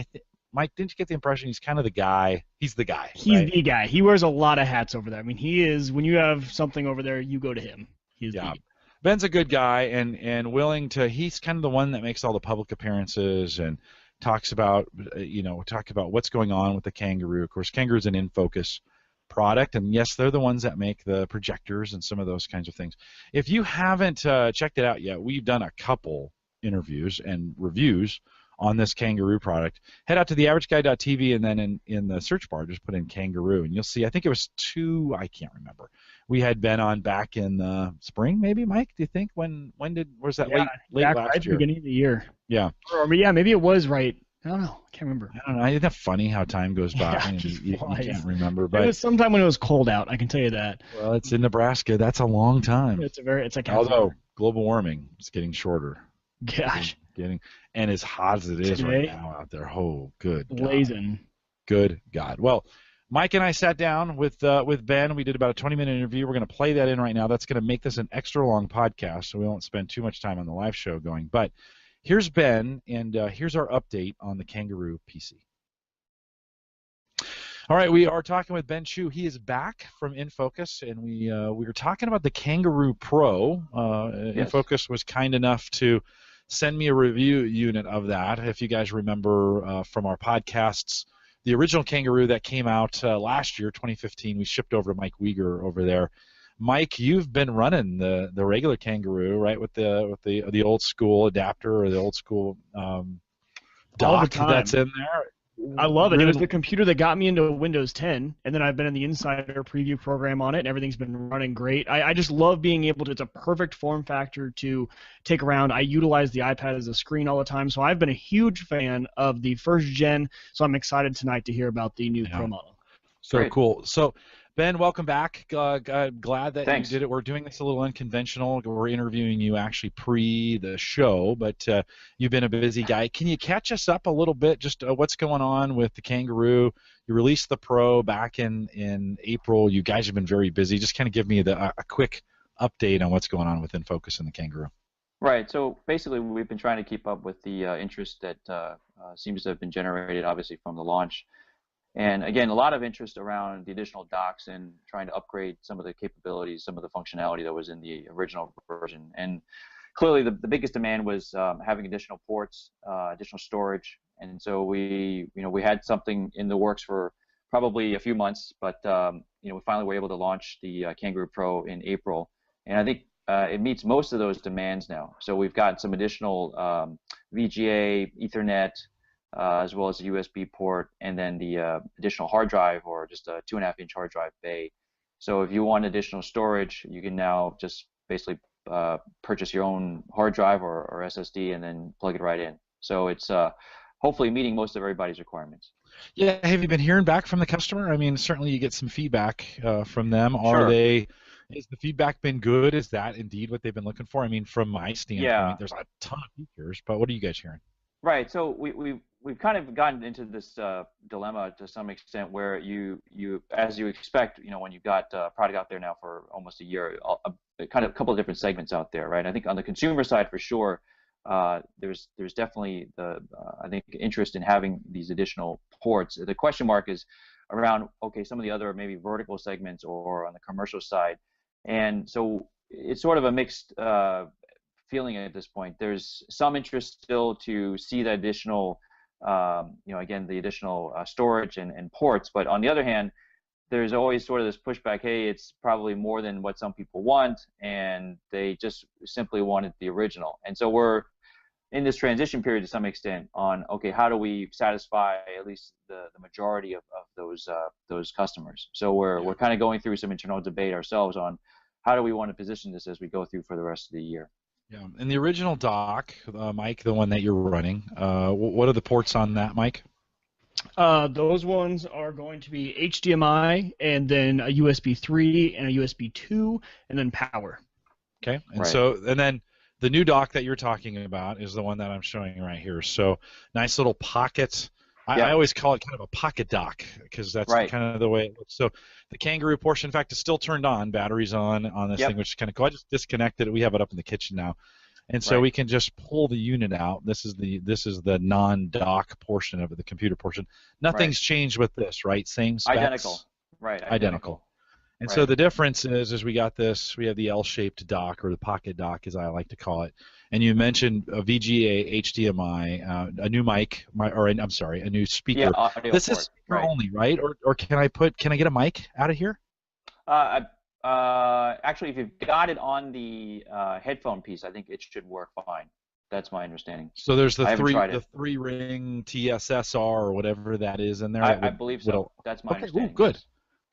Mike, didn't you get the impression he's kind of the guy? He's the guy. He's the guy. He wears a lot of hats over there. I mean, he is, when you have something over there, you go to him. He's the Ben's a good guy and willing to, he's kind of the one that makes all the public appearances and talks about what's going on with the Kangaroo. Of course, Kangaroo's an InFocus product, and yes, they're the ones that make the projectors and some of those kinds of things. If you haven't checked it out yet, we've done a couple interviews and reviews on this Kangaroo product. Head out to theaverageguy.tv, and then in the search bar, just put in Kangaroo, and you'll see, I think it was 2, I can't remember. We had Ben on back in the spring, maybe, Mike? Do you think? Was that late last year? Beginning of the year. Yeah. Or maybe it was right. I don't know. I can't remember. I don't know. Isn't that funny how time goes by and you can't remember? But it was sometime when it was cold out. I can tell you that. Well, it's in Nebraska. That's a long time. Although global warming is getting shorter. Gosh. And as hot as it is right now out there. Oh, good. Blazing. Good God. Well, Mike and I sat down with Ben. We did about a 20-minute interview. We're going to play that in right now. That's going to make this an extra long podcast, so we won't spend too much time on the live show going. But here's Ben, and here's our update on the Kangaroo PC. All right, we are talking with Ben Chu. He is back from InFocus, and we were talking about the Kangaroo Pro. Yes. InFocus was kind enough to send me a review unit of that. If you guys remember from our podcasts, the original Kangaroo that came out last year, 2015, we shipped over to Mike Weger over there. Mike, you've been running the regular Kangaroo, right, with the old school adapter or the old school dock that's in there. I love it. It was the computer that got me into Windows 10, and then I've been in the Insider preview program on it, and everything's been running great. I just love being able to, it's a perfect form factor to take around. I utilize the iPad as a screen all the time, so I've been a huge fan of the first gen, so I'm excited tonight to hear about the new Pro model. So great. Cool. So, Ben, welcome back. Glad that Thanks. You did it. We're doing this a little unconventional. We're interviewing you actually pre the show, but you've been a busy guy. Can you catch us up a little bit, just what's going on with the Kangaroo? You released the Pro back in April. You guys have been very busy. Just kind of give me a quick update on what's going on with InFocus and the Kangaroo. Right. So basically, we've been trying to keep up with the interest that seems to have been generated, obviously, from the launch. And again, a lot of interest around the additional docks and trying to upgrade some of the capabilities, some of the functionality that was in the original version. And clearly, the biggest demand was having additional ports, additional storage. And so we had something in the works for probably a few months, but we finally were able to launch the Kangaroo Pro in April. And I think it meets most of those demands now. So we've got some additional VGA, Ethernet, as well as a USB port, and then the additional hard drive, or just a 2.5-inch hard drive bay. So if you want additional storage, you can now just basically purchase your own hard drive or SSD and then plug it right in. So it's hopefully meeting most of everybody's requirements. Yeah, have you been hearing back from the customer? I mean, certainly you get some feedback from them. Sure. Has the feedback been good? Is that indeed what they've been looking for? I mean, from my standpoint, there's a ton of features, but what are you guys hearing? Right. So we've kind of gotten into this dilemma to some extent, where you as you expect, when you've got a product out there now for almost a year, kind of a couple of different segments out there, right? I think on the consumer side, for sure, there's definitely I think interest in having these additional ports. The question mark is around, okay, some of the other maybe vertical segments or on the commercial side, and so it's sort of a mixed feeling at this point. There's some interest still to see the additional, again, the additional storage and ports, but on the other hand, there's always sort of this pushback, hey, it's probably more than what some people want, and they just simply wanted the original. And so we're in this transition period to some extent on, okay, how do we satisfy at least the majority of those customers? So we're kind of going through some internal debate ourselves on how do we want to position this as we go through for the rest of the year. Yeah, and the original dock, Mike, the one that you're running, what are the ports on that, Mike? Those ones are going to be HDMI, and then a USB 3 and a USB 2, and then power. Okay, and right. and then the new dock that you're talking about is the one that I'm showing right here. So nice little pocket. I always call it kind of a pocket dock, because that's right. kind of the way it looks. So the Kangaroo portion, in fact, is still turned on. Batteries on this thing, which is kind of cool. I just disconnected it. We have it up in the kitchen now, and so we can just pull the unit out. This is the non-dock portion of it, the computer portion. Nothing's changed with this, right? Same specs. Identical. Right. Identical. And so the difference is we got this. We have the L-shaped dock, or the pocket dock, as I like to call it. And you mentioned a VGA, HDMI, a new mic, a new speaker. Yeah, audio this port. is speaker only, right? Or can I get a mic out of here? Actually, if you've got it on the headphone piece, I think it should work fine. That's my understanding. So there's the three-ring TSSR or whatever that is in there. I believe so. That's my understanding. Ooh, good.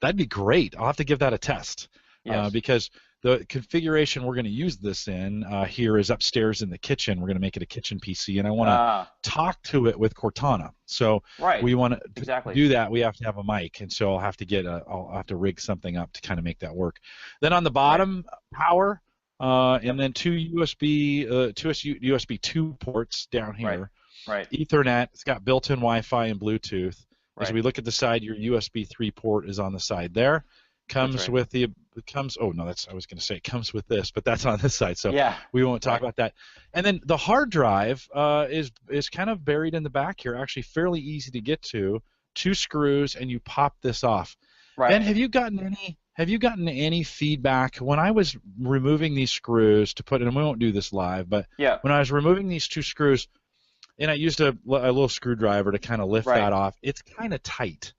That'd be great. I'll have to give that a test. Yes. Because the configuration we're going to use this in here is upstairs in the kitchen. We're going to make it a kitchen PC, and I want to talk to it with Cortana. So we want to do that. We have to have a mic, and so I'll have to rig something up to kind of make that work. Then on the bottom, power, and then two USB 2 ports down here. Right. Ethernet. It's got built-in Wi-Fi and Bluetooth. As we look at the side, your USB 3 port is on the side there. Comes with it comes with this, but that's on this side, so we won't talk about that. And then the hard drive is kind of buried in the back here, actually fairly easy to get to. 2 screws, and you pop this off. Right. Ben, have you gotten any feedback when I was removing these screws to put in? And we won't do this live, but when I was removing these 2 screws, and I used a little screwdriver to kind of lift that off, it's kind of tight,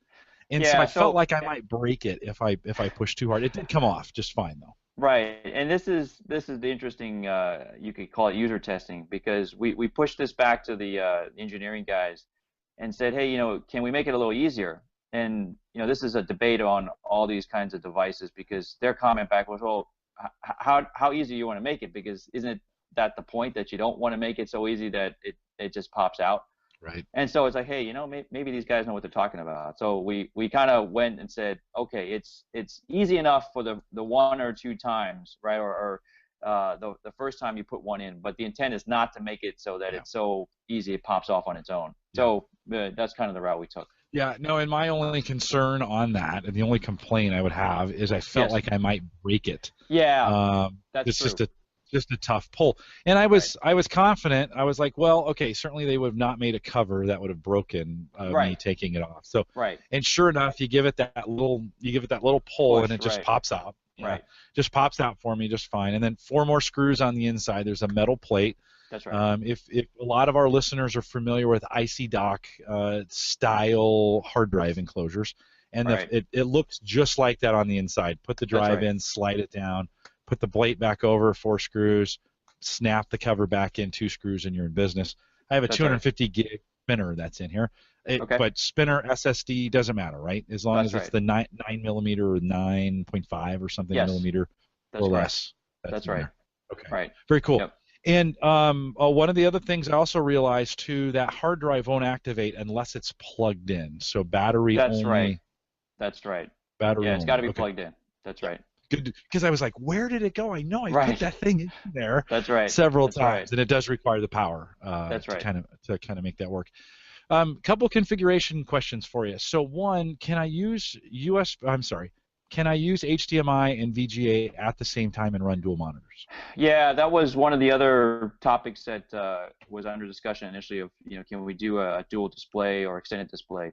and so I felt like I might break it if I push too hard. It did come off just fine though. Right, and this is the interesting, you could call it user testing, because we pushed this back to the engineering guys and said, hey, can we make it a little easier? And this is a debate on all these kinds of devices, because their comment back was, well, how easy you want to make it, because isn't that the point, that you don't want to make it so easy that it just pops out? Right. And so it's like, hey, maybe these guys know what they're talking about. So we kind of went and said, okay, it's easy enough for the 1 or 2 times, right, or the first time you put one in, but the intent is not to make it so that it's so easy it pops off on its own. So that's kind of the route we took. Yeah, no, and my only concern on that, and the only complaint I would have, is I felt like I might break it. Yeah, that's true. It's just a tough pull. And I was confident. I was like, well, okay, certainly they would have not made a cover that would have broken me taking it off. So and sure enough, you give it that little pull, and it just pops out. Just pops out for me just fine. And then 4 more screws on the inside. There's a metal plate. That's right. If a lot of our listeners are familiar with IC dock style hard drive enclosures, and it looks just like that on the inside. Put the drive in, slide it down, put the plate back over, 4 screws, snap the cover back in, 2 screws, and you're in business. I have a 250 gig spinner that's in here. But spinner SSD doesn't matter, right? As long as it's the 9 millimeter or 9.5 or something millimeter or less. That's right. Okay. Right. Very cool. Yep. And one of the other things I also realized too, that hard drive won't activate unless it's plugged in. So battery only. That's right. Battery it's got to be plugged in. That's right. Good, because I was like, where did it go? I know I put that thing in there. That's right. Several times, and it does require the power. To kind of make that work. Couple configuration questions for you. So one, can I use Can I use HDMI and VGA at the same time and run dual monitors? Yeah, that was one of the other topics that was under discussion initially. Of can we do a dual display or extended display?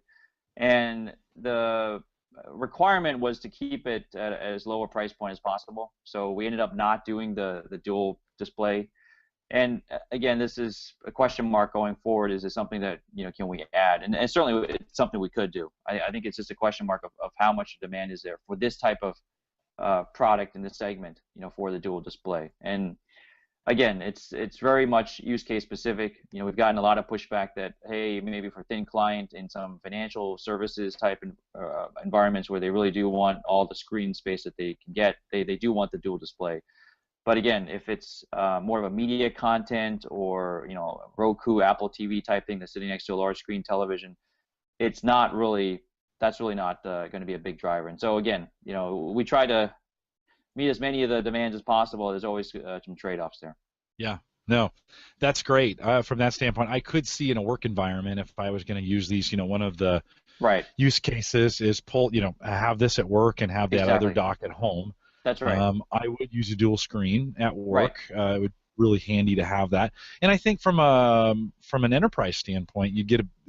And the requirement was to keep it at as low a price point as possible. So we ended up not doing the dual display. And again, this is a question mark going forward. Is it something that can we add? And certainly it's something we could do. I think it's just a question mark of how much demand is there for this type of product in this segment, for the dual display. And again, it's very much use case specific. We've gotten a lot of pushback that, hey, maybe for thin client in some financial services type environments where they really do want all the screen space that they can get, they do want the dual display. But again, if it's more of a media content or Roku, Apple TV type thing that's sitting next to a large screen television, that's really not going to be a big driver. And so again, we try to meet as many of the demands as possible. There's always some trade-offs there. Yeah, no, that's great. From that standpoint, I could see in a work environment, if I was going to use these, one of the use cases is have this at work and have that other dock at home. That's right. I would use a dual screen at work. It would be really handy to have that. And I think from an enterprise standpoint,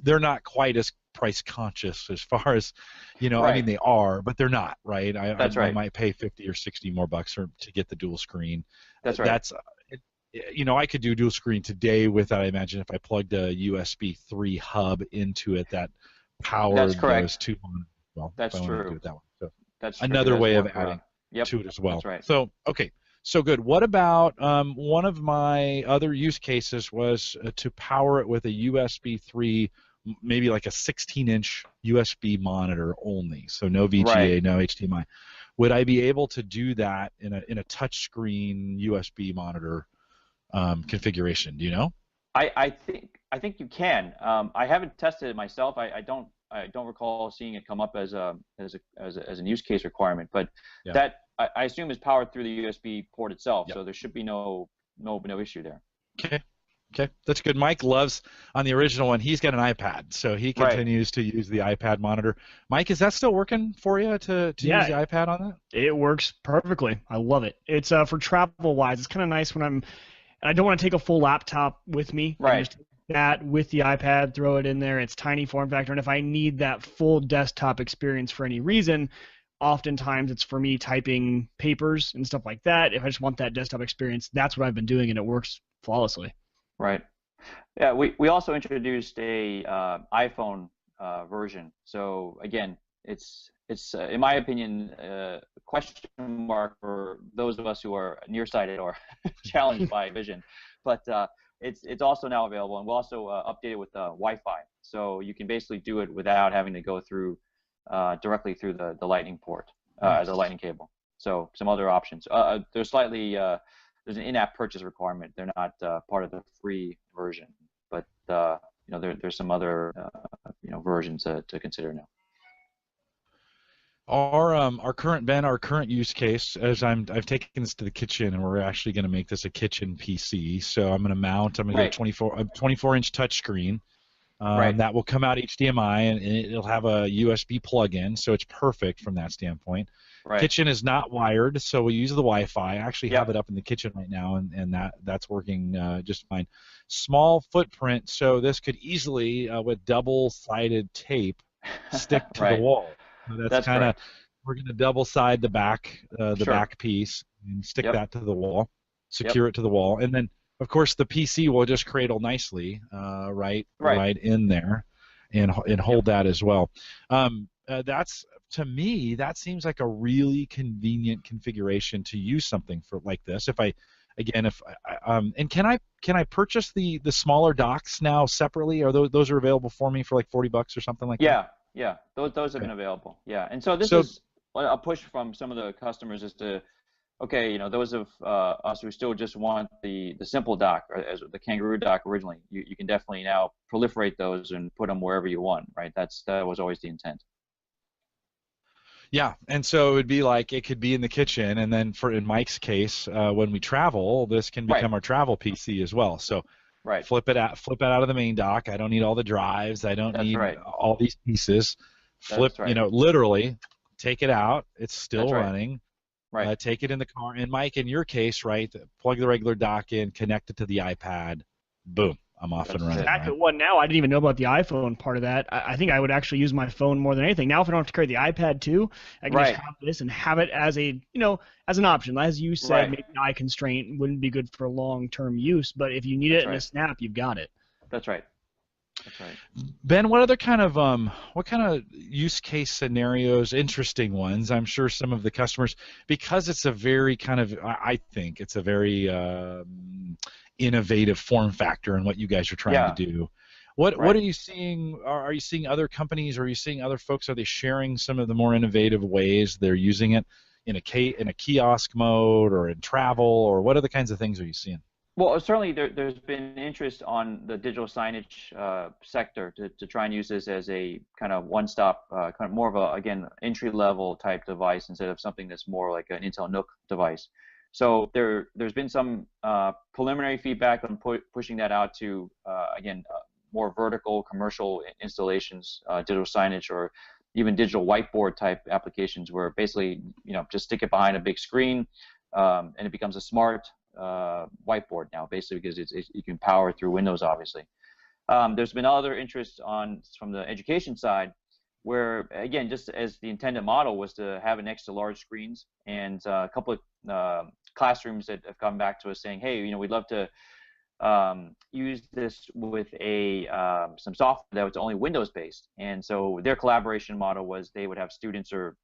they're not quite as price conscious as far as, I mean, they are, but they're not, right? I might pay 50 or 60 more bucks to get the dual screen. That's right. I could do dual screen today with, I imagine, if I plugged a USB 3 hub into it that powered those 2 monitors. Well, that's true. Do it that way. So that's another way of adding to it as well. That's right. So, okay. So good. What about one of my other use cases was to power it with a USB 3, maybe like a 16-inch USB monitor only, so no VGA, no HDMI. Would I be able to do that in a touchscreen USB monitor configuration? Do you know? I think you can. I haven't tested it myself. I don't recall seeing it come up as an use case requirement, but that I assume is powered through the USB port itself, so there should be no issue there. Okay, that's good. Mike loves, on the original one, he's got an iPad, so he continues to use the iPad monitor. Mike, is that still working for you to use the iPad on that? It works perfectly. I love it. It's for travel-wise. It's kind of nice when I don't want to take a full laptop with me. Right. that with the iPad, throw it in there. It's tiny form factor, and if I need that full desktop experience for any reason, oftentimes it's for me typing papers and stuff like that. If I just want that desktop experience, that's what I've been doing, and it works flawlessly. Right. Yeah, we also introduced a iPhone version. So again, it's in my opinion a question mark for those of us who are nearsighted or challenged by vision. But it's also now available, and we'll also update it with Wi-Fi. So you can basically do it without having to go through directly through the Lightning port as a Lightning cable. So some other options. There's slightly there's an in-app purchase requirement. They're not part of the free version, but there's some other versions to consider now. Our current use case, as I've taken this to the kitchen, and we're actually going to make this a kitchen PC. So I'm going to get a 24-inch touchscreen. That will come out HDMI, and it'll have a USB plug-in, so it's perfect from that standpoint. Right. Kitchen is not wired, so we use the Wi-Fi. I actually have it up in the kitchen right now, and that's working just fine. Small footprint, so this could easily, with double-sided tape, stick to the wall. So that's kind of, we're going to double-side the back, back piece, and stick that to the wall, secure it to the wall, and then, of course, the PC will just cradle nicely, right in there, and hold that as well. To me, that seems like a really convenient configuration to use something for like this. And can I purchase the smaller docks now separately? Or those are available for me for like $40 or something like that? Yeah, those have been available. Yeah, and so this is a push from some of the customers is to, okay, those of us who still just want the simple dock, or as the Kangaroo dock originally, you can definitely now proliferate those and put them wherever you want, right? That was always the intent. Yeah, and so it would be like it could be in the kitchen, and then in Mike's case, when we travel, this can become our travel PC as well. So flip it out of the main dock. I don't need all the drives. I don't need all these pieces. Literally take it out. It's still running. Right. Take it in the car, and Mike, in your case, plug the regular dock in, connect it to the iPad, boom, I'm off and running. Exactly. Well, now I didn't even know about the iPhone part of that. I think I would actually use my phone more than anything. Now, if I don't have to carry the iPad too, I can just have this and have it as as an option. As you said, maybe eye constraint wouldn't be good for long-term use, but if you need it in a snap, you've got it. That's right. Ben, what kind of use case scenarios, interesting ones? I'm sure some of the customers, because it's a very I think it's a very innovative form factor in what you guys are trying to do. What are you seeing? Are you seeing other companies? Or are you seeing other folks? Are they sharing some of the more innovative ways they're using it in a kiosk mode or in travel? Or what other kinds of things are you seeing? Well, certainly there's been interest on the digital signage sector to try and use this as a kind of one-stop, kind of more of a, again, entry-level type device instead of something that's more like an Intel NUC device. So there's been some preliminary feedback on pushing that out to, again, more vertical commercial installations, digital signage, or even digital whiteboard type applications where basically, just stick it behind a big screen and it becomes a smart whiteboard now, basically, because you can power through Windows, obviously. There's been other interest from the education side, where again, just as the intended model was to have it next to large screens, and a couple of classrooms that have come back to us saying, hey, we'd love to use this with some software that was only Windows based. And so their collaboration model was they would have students or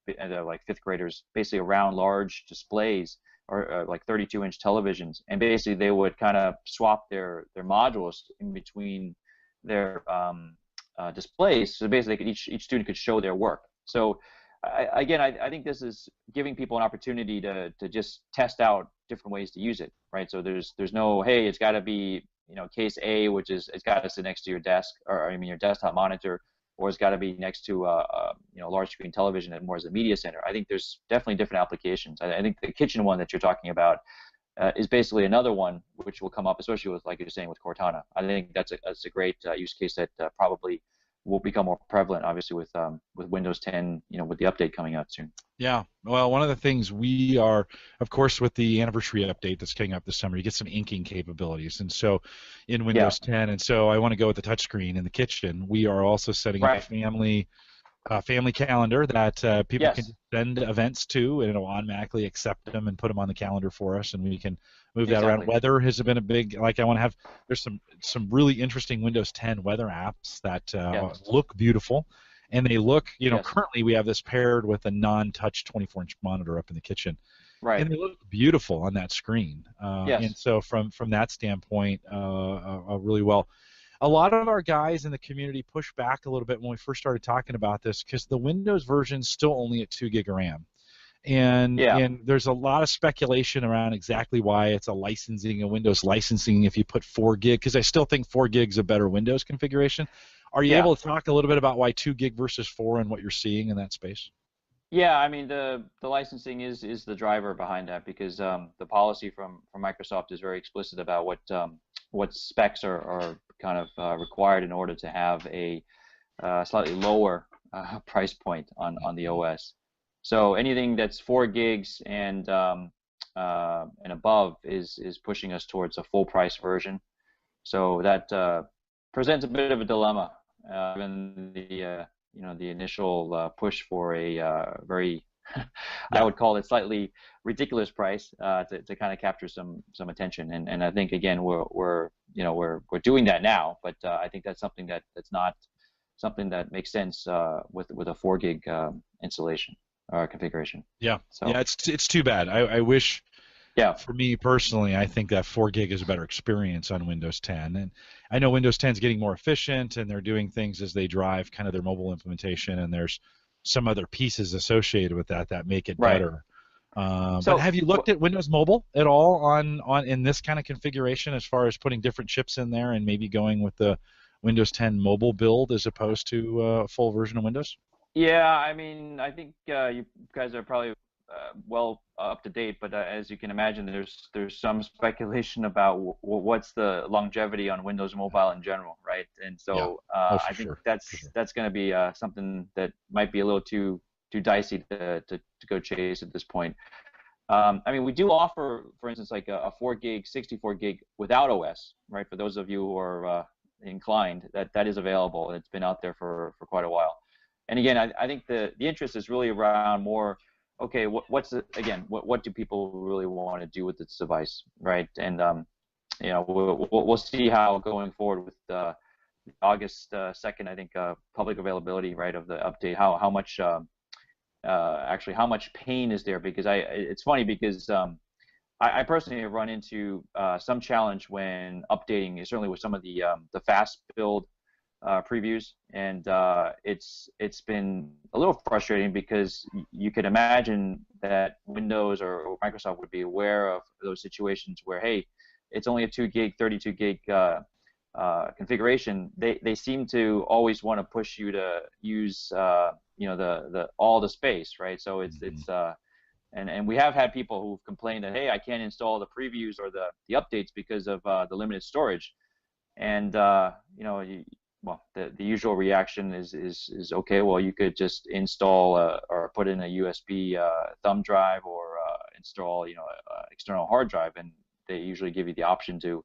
like fifth graders basically around large displays, or like 32-inch televisions, and basically they would kind of swap their modules in between their displays. So basically each student could show their work. So I think this is giving people an opportunity to just test out different ways to use it, right? So there's no, hey, it's got to be case A, which is it's got to sit next to your desk, or your desktop monitor, or it's got to be next to a large screen television and more as a media center. I think there's definitely different applications. I think the kitchen one that you're talking about is basically another one which will come up, especially with, like you're saying, with Cortana. I think that's a great use case that probably will become more prevalent, obviously, with Windows 10, with the update coming out soon. Yeah, well, one of the things we are, of course, with the anniversary update that's coming up this summer, you get some inking capabilities, and so in Windows 10, and so I want to go with the touchscreen in the kitchen. We are also setting up a family calendar that people can send events to, and it'll automatically accept them and put them on the calendar for us, and we can move that around. Weather has been a big, I want to have, there's some really interesting Windows 10 weather apps that look beautiful, and they look, currently we have this paired with a non-touch 24-inch monitor up in the kitchen, and they look beautiful on that screen. And so from that standpoint, really well. A lot of our guys in the community pushed back a little bit when we first started talking about this because the Windows version's still only at 2 gig of RAM. And there's a lot of speculation around exactly why it's a Windows licensing if you put 4 gig, because I still think 4 gig's a better Windows configuration. Are you able to talk a little bit about why 2 gig versus 4 and what you're seeing in that space? Yeah, I mean the licensing is the driver behind that because the policy from Microsoft is very explicit about what specs are kind of required in order to have a slightly lower price point on the OS. So anything that's 4 gigs and above is pushing us towards a full price version. So that presents a bit of a dilemma given the initial push for a very I would call it slightly ridiculous price to kind of capture some attention, and I think again we're doing that now, but I think that's something that's not something that makes sense with a 4 gig installation or configuration. Yeah, so. Yeah, it's too bad. I wish. Yeah. For me personally, I think that 4 gig is a better experience on Windows 10, and I know Windows 10 is getting more efficient, and they're doing things as they drive kind of their mobile implementation, and there's some other pieces associated with that make it better. But have you looked at Windows Mobile at all on in this kind of configuration as far as putting different chips in there and maybe going with the Windows 10 mobile build as opposed to a full version of Windows? Yeah, I mean, I think you guys are probably well up to date, but as you can imagine, there's some speculation about what's the longevity on Windows Mobile in general, right? And so I think that's going to be something that might be a little too dicey to go chase at this point. I mean, we do offer, for instance, like a 4 gig, 64 gig without OS, right? For those of you who are inclined, that is available. It's been out there for quite a while. And again, I think the interest is really around more. Okay, what do people really want to do with this device, right? And we'll see how going forward with August 2nd, I think public availability, right, of the update. How much actually how much pain is there? Because it's funny because I personally have run into some challenge when updating, certainly with some of the fast build previews, and it's been a little frustrating because you could imagine that Windows or Microsoft would be aware of those situations where, hey, it's only a 2 gig, 32 gig configuration. They seem to always want to push you to use all the space, right? So it's and we have had people who've complained that, hey, I can't install the previews or the updates because of the limited storage, and well, the usual reaction is okay. Well, you could just install or put in a USB thumb drive or install external hard drive, and they usually give you the option to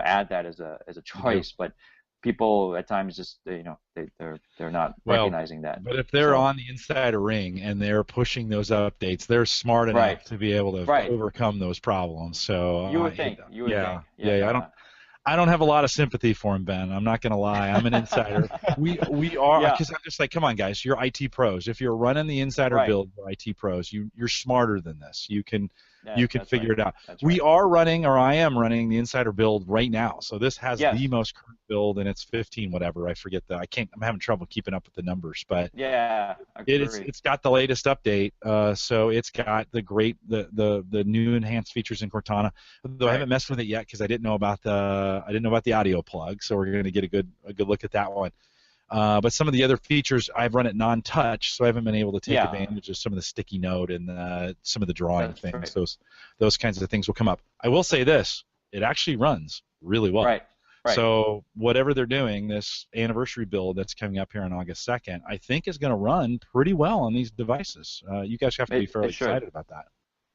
add that as a choice. But people at times just they're not recognizing that. But if they're on the insider ring and they're pushing those updates, they're smart enough to be able to overcome those problems. So you would think. I don't have a lot of sympathy for him, Ben. I'm not going to lie. I'm an insider. we are, because I'm just like, come on, guys. You're IT pros. If you're running the insider build for IT pros, you're smarter than this. You can figure it out. We are running, or I am running, the insider build right now. So this has the most current build, and it's 15 whatever. I forget I'm having trouble keeping up with the numbers, but it's got the latest update. So it's got the new enhanced features in Cortana. Though I haven't messed with it yet because I didn't know about the audio plug. So we're going to get a good look at that one. But some of the other features, I've run it non-touch, so I haven't been able to take advantage of some of the sticky note and some of the drawing things. Right. Those kinds of things will come up. I will say this: it actually runs really well. Right. Right. So whatever they're doing, this anniversary build that's coming up here on August 2nd, I think is going to run pretty well on these devices. You guys have to be fairly It should. excited about that.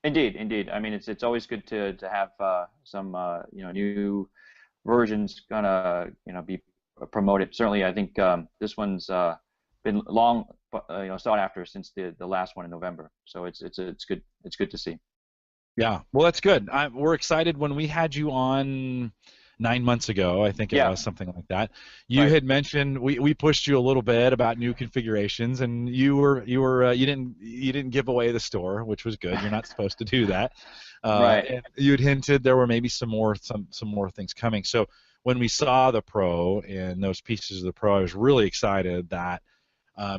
Indeed, indeed. I mean, it's always good to have some new versions gonna be promoted. Certainly, I think this one's been long sought after since the last one in November. So it's good. It's good to see. Yeah, well, that's good. We're excited. When we had you on 9 months ago, I think it was something like that. You Right. had mentioned we pushed you a little bit about new configurations, and you didn't give away the store, which was good. You're not supposed to do that. Right. And you'd hinted there were maybe some more things coming. So when we saw the Pro and those pieces of the Pro, I was really excited that.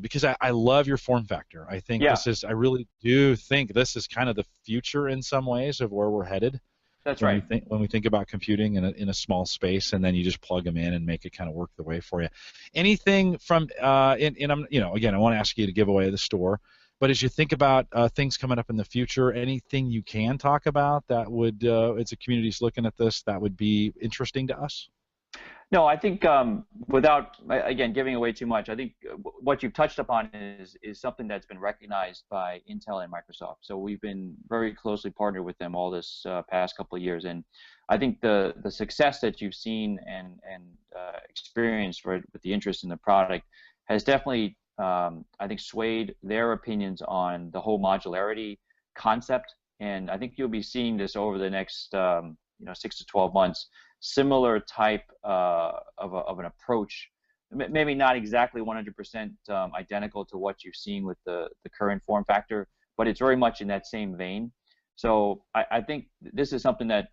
Because I love your form factor. I think I really do think this is kind of the future in some ways of where we're headed. That's when right. When we think about computing in a small space, and then you just plug them in and make it kind of work the way for you. Anything from and I'm again, I want to ask you to give away the store, but as you think about things coming up in the future, anything you can talk about that would, as the community's looking at this, that would be interesting to us? No, I think without again giving away too much, I think what you've touched upon is something that's been recognized by Intel and Microsoft. So we've been very closely partnered with them all this past couple of years, and I think the success that you've seen and experienced with the interest in the product has definitely I think swayed their opinions on the whole modularity concept, and I think you'll be seeing this over the next 6 to 12 months. Similar type of an approach, maybe not exactly 100% identical to what you've seen with the current form factor, but it's very much in that same vein. So I think this is something that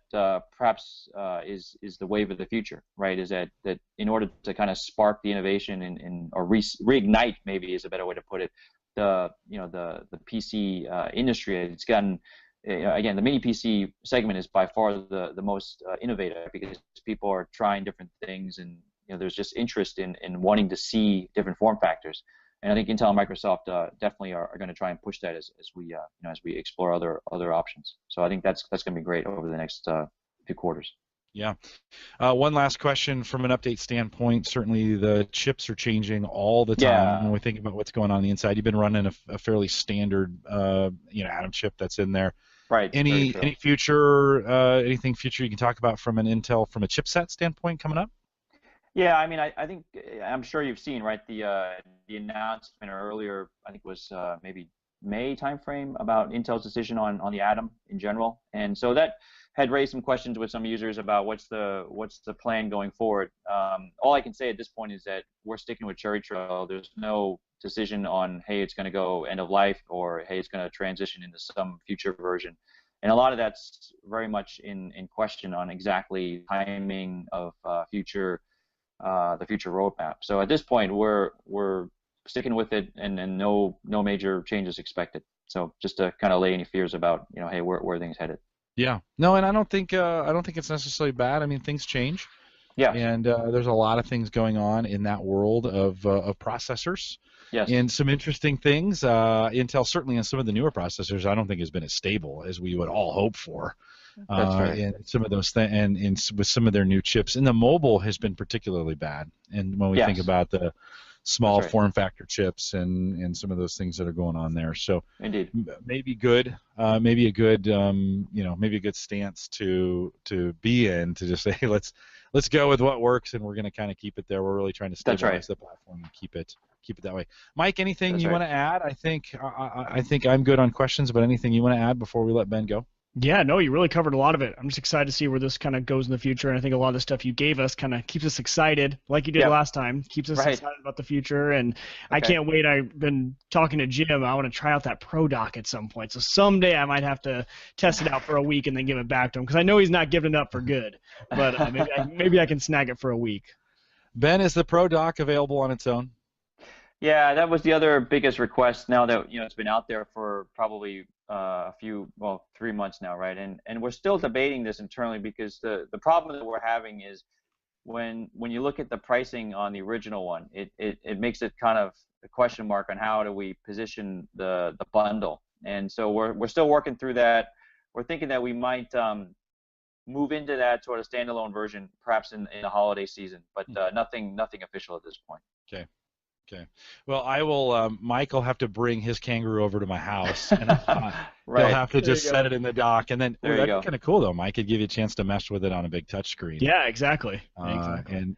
perhaps is the wave of the future, right? Is that in order to kind of spark the innovation or reignite, maybe is a better way to put it, the PC industry. It's gotten again, the mini PC segment is by far the most innovative because people are trying different things, and there's just interest in wanting to see different form factors. And I think Intel and Microsoft definitely are going to try and push that as we explore other options. So I think that's going to be great over the next few quarters. Yeah. One last question from an update standpoint. Certainly the chips are changing all the time when we think about what's going on the inside. You've been running a fairly standard Atom chip that's in there. Right. Any future anything future you can talk about from an Intel from a chipset standpoint coming up? Yeah, I mean, I think I'm sure you've seen, right, the announcement earlier, I think it was maybe May timeframe, about Intel's decision on the Atom in general, and so that had raised some questions with some users about what's the plan going forward. All I can say at this point is that we're sticking with Cherry Trail. There's no decision on, hey, it's going to go end of life, or hey, it's going to transition into some future version. And a lot of that's very much in question on exactly timing of the future roadmap. So at this point, we're sticking with it, and no major changes expected. So just to kind of lay any fears about, hey, where are things headed? Yeah. No, and I don't think it's necessarily bad. I mean, things change. Yeah. And there's a lot of things going on in that world of processors. Yes. And some interesting things. Intel, certainly in some of the newer processors, I don't think has been as stable as we would all hope for. That's right. And some of those and with some of their new chips. And the mobile has been particularly bad. And when we think about the small form factor chips and some of those things that are going on there, so indeed, maybe a good stance to be in, to just say, hey, let's go with what works, and we're going to kind of keep it there. We're really trying to stabilize the platform and keep it that way. Mike, anything you want to add? I think I'm good on questions, but anything you want to add before we let Ben go? Yeah, no, you really covered a lot of it. I'm just excited to see where this kind of goes in the future, and I think a lot of the stuff you gave us kind of keeps us excited, like you did last time. Keeps us excited about the future, and I can't wait. I've been talking to Jim. I want to try out that Pro Dock at some point, so someday I might have to test it out for a week and then give it back to him, because I know he's not giving it up for good, but maybe I can snag it for a week. Ben, is the Pro Dock available on its own? Yeah, that was the other biggest request. Now that it's been out there for probably 3 months now, right? And we're still debating this internally, because the problem that we're having is when you look at the pricing on the original one, it makes it kind of a question mark on how do we position the bundle. And so we're still working through that. We're thinking that we might move into that sort of standalone version, perhaps in the holiday season, but nothing official at this point. Okay. Okay. Well, I will. Mike will have to bring his Kangaroo over to my house, and he'll have to just set it in the dock, and then that'd be kind of cool though. Mike could give you a chance to mess with it on a big touch screen. Yeah, exactly. And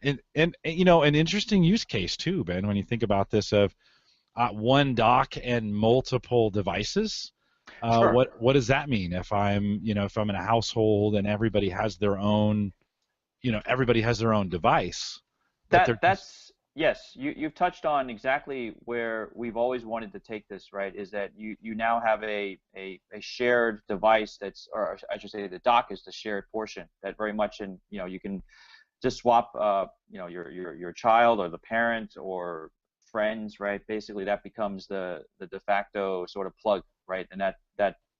you know, an interesting use case too, Ben, when you think about this of one dock and multiple devices. Sure. What does that mean if I'm in a household and everybody has their own device? Yes, you've touched on exactly where we've always wanted to take this, right? Is that you now have a shared device or I should say the dock is the shared portion that very much you can just swap your child or the parent or friends, right? Basically that becomes the de facto sort of plug, right? And that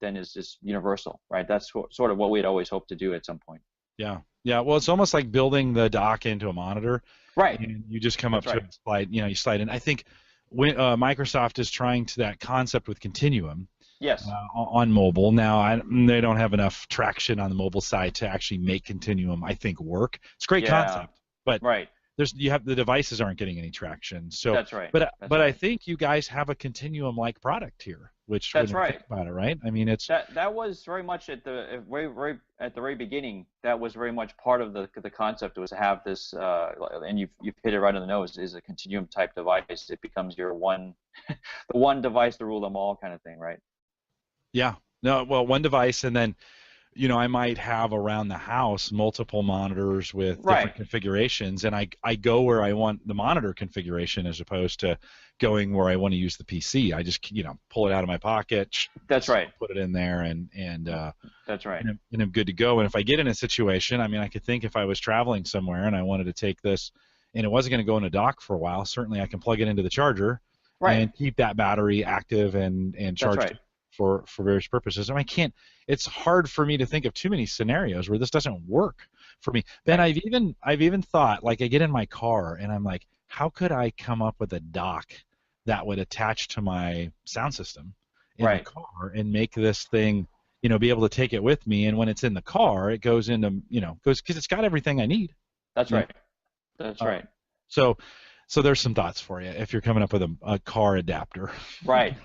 then is just universal, right? That's sort of what we'd always hoped to do at some point. Yeah. Well, it's almost like building the dock into a monitor. Right. And you just come up to it and slide. You slide in. I think when Microsoft is trying to that concept with Continuum. Yes. On mobile. Now, they don't have enough traction on the mobile side to actually make Continuum, I think, work. It's a great concept, but the devices aren't getting any traction. So that's right. But I think you guys have a Continuum-like product here, which that's when you think about it, right? I mean, it's that was very much at the very beginning. That was very much part of the concept was to have this, and you've hit it right on the nose. Is a Continuum type device. It becomes your the one device to rule them all kind of thing, right? Yeah. No. Well, one device, and then I might have around the house multiple monitors with different configurations, and I go where I want the monitor configuration as opposed to going where I want to use the PC. I just pull it out of my pocket. That's right. Put it in there, and that's right. And I'm good to go. And if I get in a situation, I mean, I could think if I was traveling somewhere and I wanted to take this, and it wasn't going to go in a dock for a while, certainly I can plug it into the charger and keep that battery active and charged. For various purposes. I mean, it's hard for me to think of too many scenarios where this doesn't work for me. Ben, I've even thought, like, I get in my car and I'm like, how could I come up with a dock that would attach to my sound system in the car and make this thing, be able to take it with me, and when it's in the car, it goes into, because it's got everything I need. That's right. That's right. So there's some thoughts for you if you're coming up with a car adapter. Right.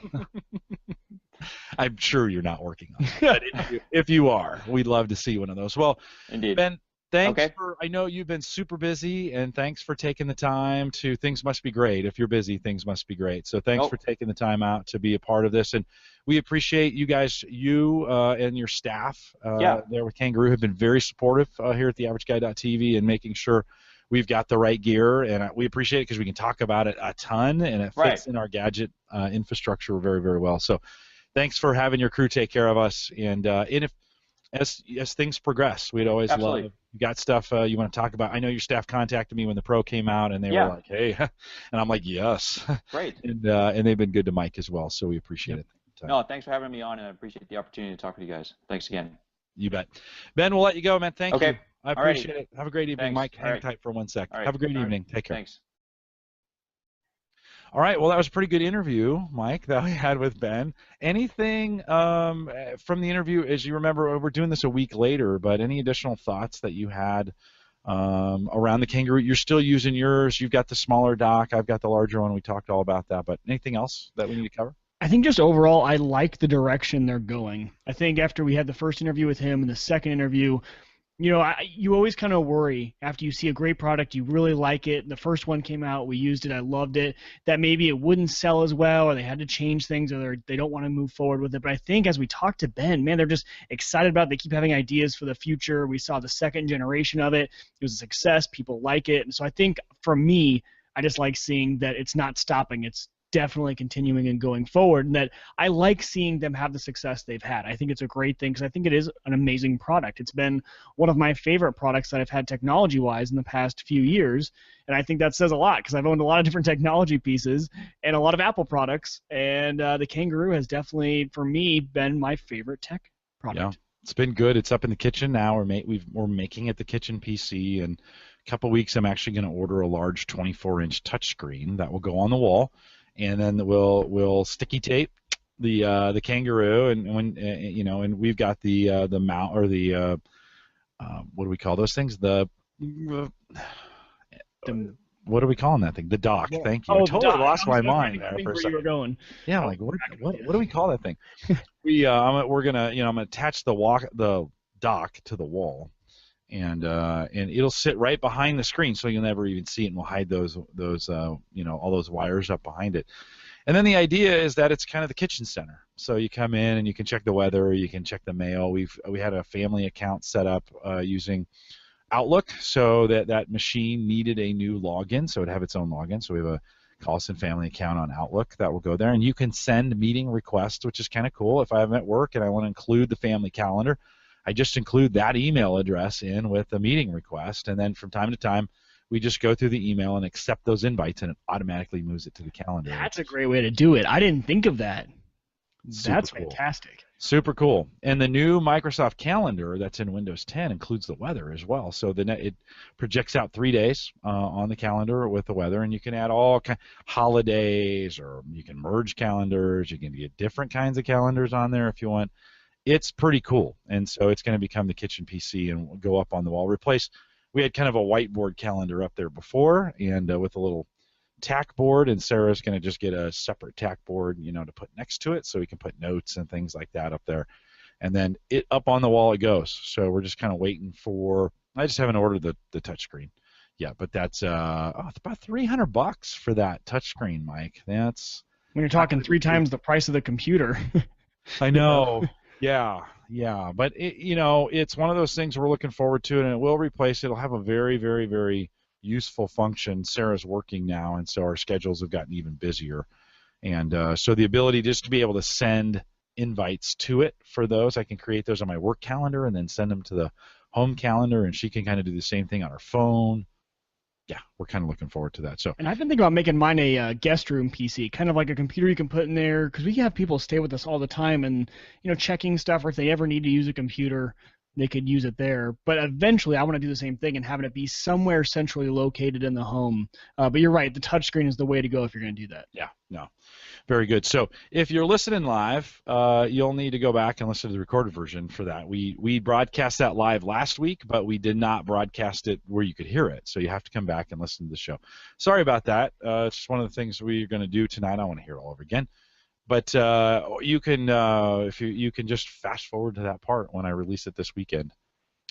I'm sure you're not working on it. But if you are, we'd love to see one of those. Well, indeed. Ben, thanks I know you've been super busy, and thanks for taking the time to. Things must be great. If you're busy, things must be great. So thanks for taking the time out to be a part of this, and we appreciate you guys, and your staff there with Kangaroo have been very supportive here at theaverageguy.tv and making sure we've got the right gear, and we appreciate it because we can talk about it a ton, and it fits in our gadget infrastructure very, very well. So thanks for having your crew take care of us, and if as things progress, we'd always love. You got stuff you want to talk about? I know your staff contacted me when the Pro came out, and they were like, "Hey," and I'm like, "Yes." Great. and they've been good to Mike as well, so we appreciate it. No, thanks for having me on, and I appreciate the opportunity to talk with you guys. Thanks again. You bet. Ben, we'll let you go, man. Thank you. I appreciate it. Have a great evening, Mike. Hang tight for 1 sec. Have a great evening. Take care. Thanks. All right. Well, that was a pretty good interview, Mike, that we had with Ben. Anything from the interview, as you remember, we're doing this a week later, but any additional thoughts that you had around the Kangaroo? You're still using yours. You've got the smaller dock. I've got the larger one. We talked all about that, but anything else that we need to cover? I think just overall, I like the direction they're going. I think after we had the first interview with him and the second interview, you always kind of worry after you see a great product, you really like it. The first one came out, we used it, I loved it, that maybe it wouldn't sell as well, or they had to change things, or they don't want to move forward with it. But I think as we talked to Ben, man, they're just excited about it. They keep having ideas for the future. We saw the second generation of it. It was a success. People like it. And so I think for me, I just like seeing that it's not stopping. It's definitely continuing and going forward, and that I like seeing them have the success they've had. I think it's a great thing because I think it is an amazing product. It's been one of my favorite products that I've had technology-wise in the past few years, and I think that says a lot because I've owned a lot of different technology pieces and a lot of Apple products, and the Kangaroo has definitely, for me, been my favorite tech product. Yeah, it's been good. It's up in the kitchen now. We're making it the kitchen PC, and a couple weeks I'm actually going to order a large 24-inch touchscreen that will go on the wall. And then we'll sticky tape the Kangaroo, and when and we've got the mount or the what do we call those things? What are we calling that thing? The dock. Thank you. Oh, I totally dock. lost my I was mind trying to there think for a where second. you were going. Yeah, like what do we call that thing? We're gonna I'm gonna attach the dock to the wall, and it'll sit right behind the screen, so you'll never even see it, and we'll hide those all those wires up behind it. And then the idea is that it's kind of the kitchen center. So you come in and you can check the weather, you can check the mail. We had a family account set up using Outlook, so that machine needed a new login, so it'd have its own login. So we have a Collison family account on Outlook that will go there, and you can send meeting requests, which is kind of cool. If I'm at work and I want to include the family calendar, I just include that email address in with the meeting request, and then from time to time, we just go through the email and accept those invites, and it automatically moves it to the calendar. That's a great way to do it. I didn't think of that. That's cool. Fantastic. Super cool. And the new Microsoft Calendar that's in Windows 10 includes the weather as well. So it projects out 3 days on the calendar with the weather, and you can add all holidays, or you can merge calendars. You can get different kinds of calendars on there if you want. It's pretty cool, and so it's going to become the kitchen PC and go up on the wall. We had kind of a whiteboard calendar up there before, and with a little tack board, and Sarah's going to just get a separate tack board, to put next to it, so we can put notes and things like that up there. And then it up on the wall it goes. So we're just kind of waiting for. I just haven't ordered the touchscreen yet, but that's it's about $300 for that touchscreen, Mike. That's when you're talking 3 times the price of the computer. I know. Yeah, but it's one of those things we're looking forward to, and it will replace. It'll have a very, very, very useful function. Sarah's working now, and so our schedules have gotten even busier, and so the ability just to be able to send invites to it for those, I can create those on my work calendar and then send them to the home calendar, and she can kind of do the same thing on her phone. Yeah, we're kind of looking forward to that. So, and I've been thinking about making mine a guest room PC, kind of like a computer you can put in there, because we have people stay with us all the time, and checking stuff, or if they ever need to use a computer, they could use it there. But eventually I want to do the same thing and having it be somewhere centrally located in the home. But you're right, the touchscreen is the way to go if you're going to do that. Yeah, no. Very good. So if you're listening live, you'll need to go back and listen to the recorded version for that. We broadcast that live last week, but we did not broadcast it where you could hear it. So you have to come back and listen to the show. Sorry about that. It's just one of the things we're going to do tonight. I want to hear it all over again. But you can, if you can just fast forward to that part when I release it this weekend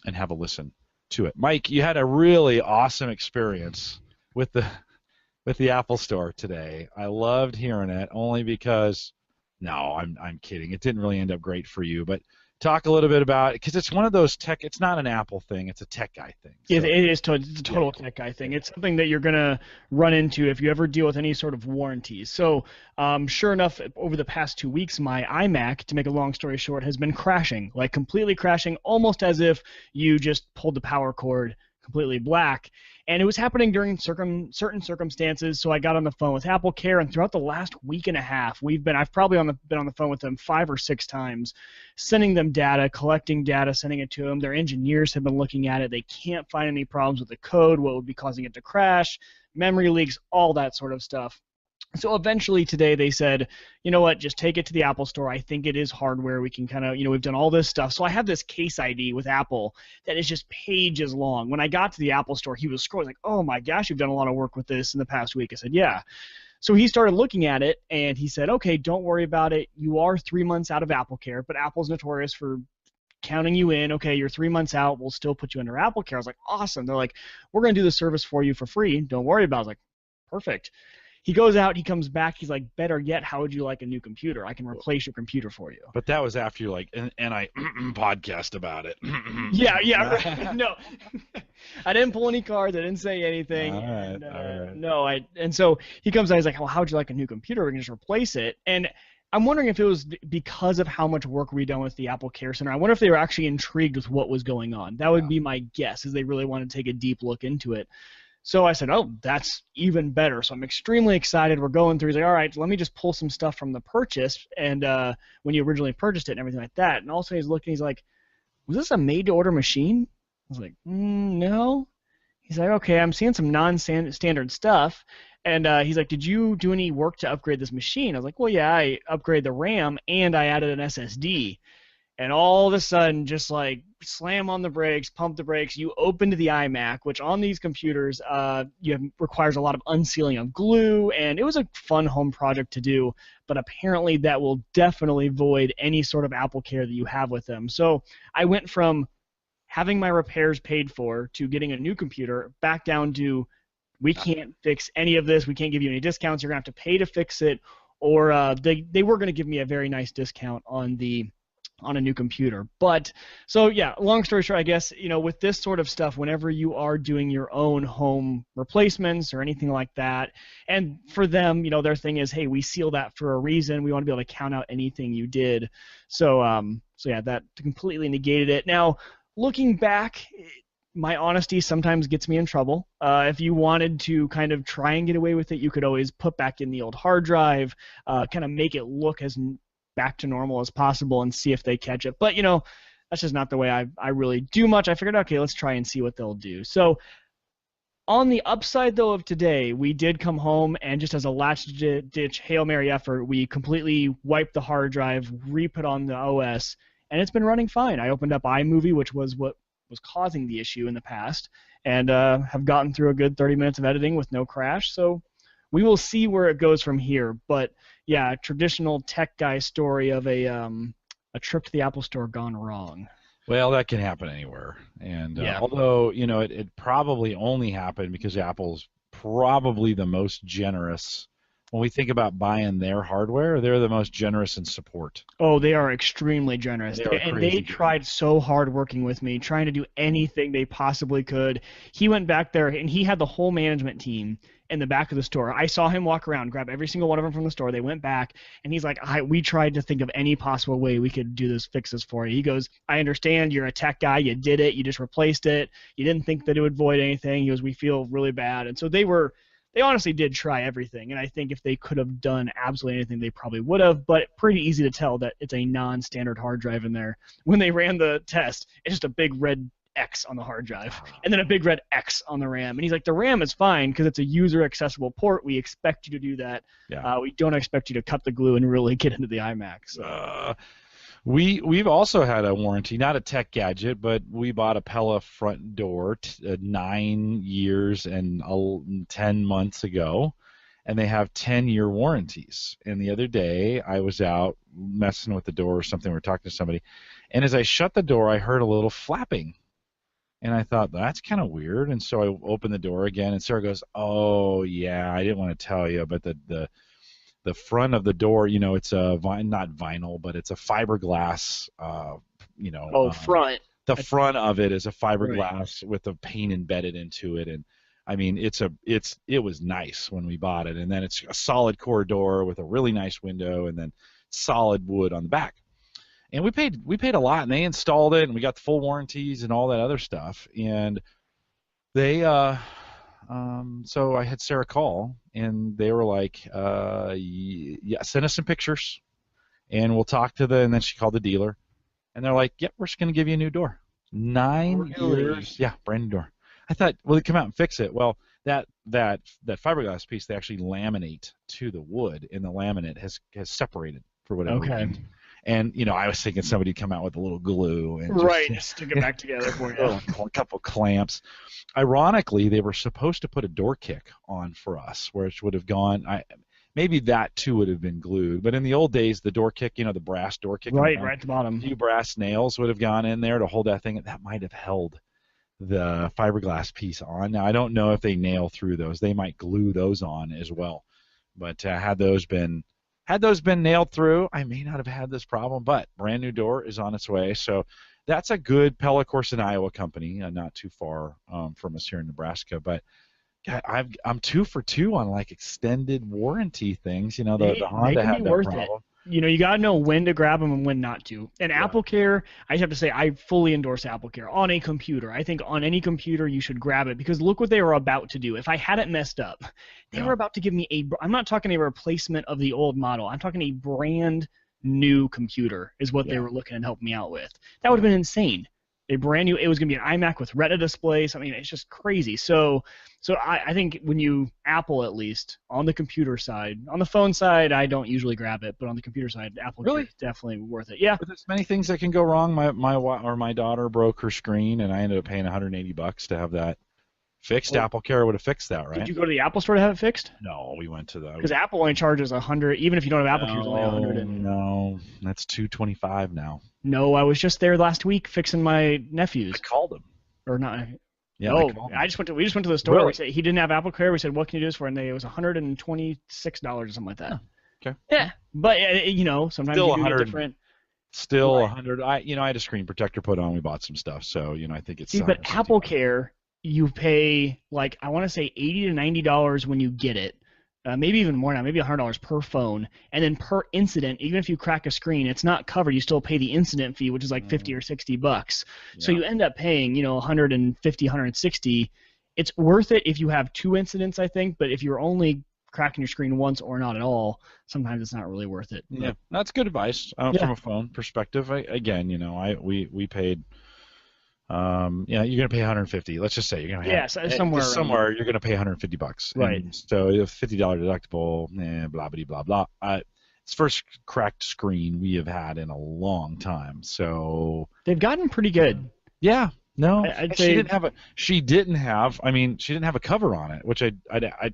and have a listen to it. Mike, you had a really awesome experience with the Apple Store today. I loved hearing it, only because, no, I'm kidding. It didn't really end up great for you, but talk a little bit about it, because it's one of those tech. It's not an Apple thing. It's a tech guy thing. So. It is. It's a total tech guy thing. It's something that you're gonna run into if you ever deal with any sort of warranties. So, sure enough, over the past 2 weeks, my iMac, to make a long story short, has been crashing, like completely crashing, almost as if you just pulled the power cord completely black. And it was happening during certain circumstances, so I got on the phone with Apple Care, and throughout the last week and a half, I've probably been on the phone with them 5 or 6 times, sending them data, collecting data, sending it to them. Their engineers have been looking at it. They can't find any problems with the code, what would be causing it to crash, memory leaks, all that sort of stuff. So eventually today they said, you know what, just take it to the Apple Store. I think it is hardware. We can kind of, we've done all this stuff. So I have this case ID with Apple that is just pages long. When I got to the Apple Store, he was scrolling like, oh my gosh, you've done a lot of work with this in the past week. I said, yeah. So he started looking at it, and he said, okay, don't worry about it. You are 3 months out of Apple Care, but Apple's notorious for counting you in. Okay, you're 3 months out. We'll still put you under Apple Care. I was like, awesome. They're like, we're going to do the service for you for free. Don't worry about it. I was like, perfect. He goes out, he comes back, he's like, better yet, how would you like a new computer? I can replace your computer for you. But that was after you and I podcast about it. Yeah, right. No. I didn't pull any cards, I didn't say anything. All right. No, and so he comes out, he's like, well, how would you like a new computer? We can just replace it. And I'm wondering if it was because of how much work we've done with the Apple Care Center. I wonder if they were actually intrigued with what was going on. That would be my guess, is they really want to take a deep look into it. So I said, oh, that's even better. So I'm extremely excited. We're going through. He's like, all right, let me just pull some stuff from the purchase and when you originally purchased it and everything like that. And also he's looking, he's like, was this a made-to-order machine? I was like, no. He's like, okay, I'm seeing some non-standard stuff. And he's like, did you do any work to upgrade this machine? I was like, well, yeah, I upgraded the RAM and I added an SSD. and all of a sudden, just like slam on the brakes, pump the brakes, you open to the iMac, which on these computers requires a lot of unsealing of glue, and it was a fun home project to do, but apparently that will definitely void any sort of Apple Care that you have with them. So I went from having my repairs paid for to getting a new computer back down to, we can't fix any of this, we can't give you any discounts, you're going to have to pay to fix it, or they were going to give me a very nice discount on a new computer. But so yeah, long story short, I guess, with this sort of stuff, whenever you are doing your own home replacements or anything like that, and for them, their thing is, hey, we seal that for a reason. We want to be able to count out anything you did. So yeah, that completely negated it. Now, looking back, my honesty sometimes gets me in trouble. If you wanted to kind of try and get away with it, you could always put back in the old hard drive, kind of make it look as back to normal as possible and see if they catch it. But, that's just not the way I really do much. I figured, okay, let's try and see what they'll do. So on the upside, though, of today, we did come home, and just as a last-ditch Hail Mary effort, we completely wiped the hard drive, re-put on the OS, and it's been running fine. I opened up iMovie, which was what was causing the issue in the past, and have gotten through a good 30 minutes of editing with no crash. So we will see where it goes from here. But yeah, traditional tech guy story of a trip to the Apple Store gone wrong. Well, that can happen anywhere. And Yeah. although, it probably only happened because Apple's probably the most generous. When we think about buying their hardware, they're the most generous in support. Oh, they are extremely generous. They are And crazy they good. tried so hard working with me, trying to do anything they possibly could. He went back there, and he had the whole management team in the back of the store. I saw him walk around, grab every single one of them from the store. They went back, and he's like, we tried to think of any possible way we could do those fixes for you. He goes, I understand you're a tech guy. You did it. You just replaced it. You didn't think that it would void anything. He goes, we feel really bad. And so they honestly did try everything, and I think if they could have done absolutely anything, they probably would have, but pretty easy to tell that it's a non-standard hard drive in there. When they ran the test, it's just a big red X on the hard drive, and then a big red X on the RAM. And he's like, the RAM is fine because it's a user-accessible port. We expect you to do that. Yeah. We don't expect you to cut the glue and really get into the iMac. So. We've also had a warranty, not a tech gadget, but we bought a Pella front door 9 years and 10 months ago, and they have 10-year warranties. And the other day, I was out messing with the door or something. We were talking to somebody, and as I shut the door, I heard a little flapping. And I thought, that's kind of weird. And so I opened the door again, and Sarah goes, oh, yeah, I didn't want to tell you, but the front of the door, it's a not vinyl, but it's a fiberglass, Front. The front of it is a fiberglass with a pane embedded into it, and I mean, it was nice when we bought it, and then it's a solid core door with a really nice window, and then solid wood on the back. And we paid a lot, and they installed it, and we got the full warranties and all that other stuff, and they so I had Sarah call, and they were like, yeah, send us some pictures, and we'll talk to and then she called the dealer, and they're like, yep, we're just going to give you a new door. 9 years. Yeah, brand new door. I thought, well, they come out and fix it. Well, that fiberglass piece, they actually laminate to the wood, and the laminate has separated for whatever reason. And, I was thinking somebody would come out with a little glue and just stick it back together for you. A couple clamps. Ironically, they were supposed to put a door kick on for us, which would have gone. Maybe that too would have been glued. But in the old days, the door kick, the brass door kick, right at the bottom, 2 brass nails would have gone in there to hold that thing. That might have held the fiberglass piece on. Now I don't know if they nail through those. They might glue those on as well. But had those been nailed through, I may not have had this problem, but brand new door is on its way. So that's a good Pella, of course, an Iowa company, not too far from us here in Nebraska. But God, I'm 2 for 2 on like extended warranty things. The Honda had that problem. You got to know when to grab them and when not to. And Apple Care, I just have to say, I fully endorse Apple Care on a computer. I think on any computer you should grab it, because look what they were about to do. If I hadn't messed up, they were about to give me I'm not talking a replacement of the old model. I'm talking a brand new computer is what they were looking to help me out with. That would have been insane. a brand new. It was going to be an iMac with Retina displays. I mean, it's just crazy. So I think when you Apple, at least on the computer side, on the phone side, I don't usually grab it, but on the computer side, Apple Really? is definitely worth it. Yeah. But there's many things that can go wrong. My daughter broke her screen, and I ended up paying $180 to have that fixed. Oh. Apple Care would have fixed that, right? Did you go to the Apple store to have it fixed? No, we went to the. Because Apple only charges $100, even if you don't have Apple Care, it's only $100. No, that's $225 now. No, I was just there last week fixing my nephew's. I called him. Or not. Yeah, no, I called him. we just went to the store. Really? We said he didn't have Apple Care. We said, what can you do this for? And it was $126 or something like that. Oh, okay. Yeah, but sometimes Still you do get 100. different. Still Right. 100. I had a screen protector put on. We bought some stuff, so I think it's. See, but Apple Care, you pay I want to say $80 to $90 when you get it. Maybe even more now, maybe $100 per phone, and then per incident. Even if you crack a screen, it's not covered. You still pay the incident fee, which is like $50 or $60. So you end up paying, $150, $160. It's worth it if you have 2 incidents, I think. But if you're only cracking your screen once or not at all, sometimes it's not really worth it. Yeah, that's good advice from a phone perspective. We paid. You're gonna pay $150. Let's just say you're gonna somewhere you're gonna pay $150. Right. And so a $50 deductible, blah blah blah blah. It's first cracked screen we have had in a long time. So they've gotten pretty good. Yeah. No, I'd say she didn't have a cover on it, which I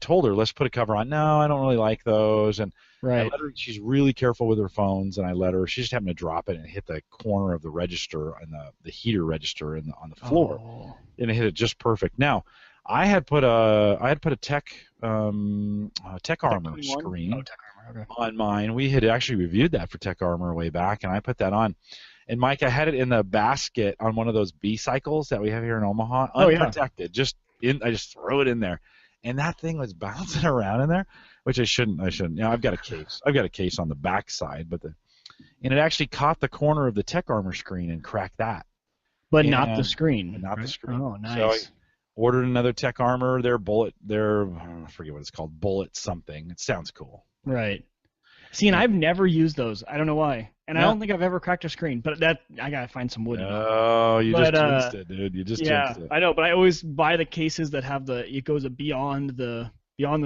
told her, let's put a cover on. No, I don't really like those. And right. I let her, she's really careful with her phones, and I let her, she just happened to drop it and hit the corner of the register and the heater register on the floor. Oh. And it hit it just perfect. Now, I had put a Tech Armor screen on mine. We had actually reviewed that for Tech Armor way back, and I put that on. And Mike, I had it in the basket on one of those B cycles that we have here in Omaha, unprotected. I just throw it in there, and that thing was bouncing around in there, which I shouldn't. I've got a case. I've got a case on the back side, and it actually caught the corner of the Tech Armor screen and cracked that. But not the screen. Not the screen. Oh, nice. So I ordered another Tech Armor. I forget what it's called. Bullet something. It sounds cool. Right. See, and I've never used those. I don't know why. And I don't think I've ever cracked a screen. But I gotta find some wood. Oh, just jinxed it, dude. You just jinxed it. I know, but I always buy the cases that have it goes beyond the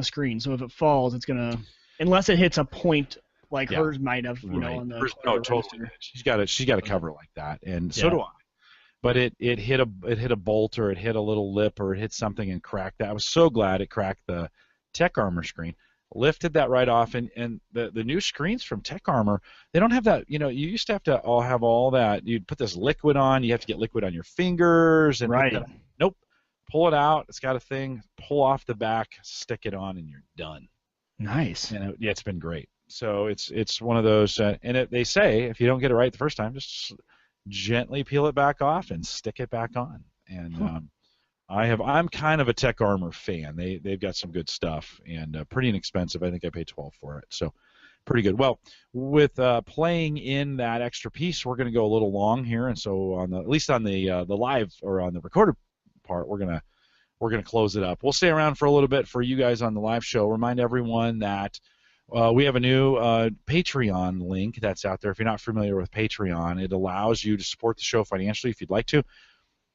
screen. So if it falls, it's gonna, unless it hits a point like hers might have, on the. No, totally. She's got a cover like that, and so do I. But it hit a bolt, or it hit a little lip, or it hit something and cracked that. I was so glad it cracked the Tech Armor screen. Lifted that right off, and the new screens from Tech Armor, they don't have that. You used to have to have all that. You'd put this liquid on. You have to get liquid on your fingers, and nope, pull it out. It's got a thing. Pull off the back, stick it on, and you're done. Nice. And it's been great. So it's one of those. And they say if you don't get it right the first time, just gently peel it back off and stick it back on. And I'm kind of a Tech Armor fan. They've got some good stuff, and pretty inexpensive. I think I paid $12 for it, so pretty good. Well, with playing in that extra piece, we're going to go a little long here, and so at least on the live or on the recorded part, we're gonna close it up. We'll stay around for a little bit for you guys on the live show. Remind everyone that we have a new Patreon link that's out there. If you're not familiar with Patreon, it allows you to support the show financially if you'd like to.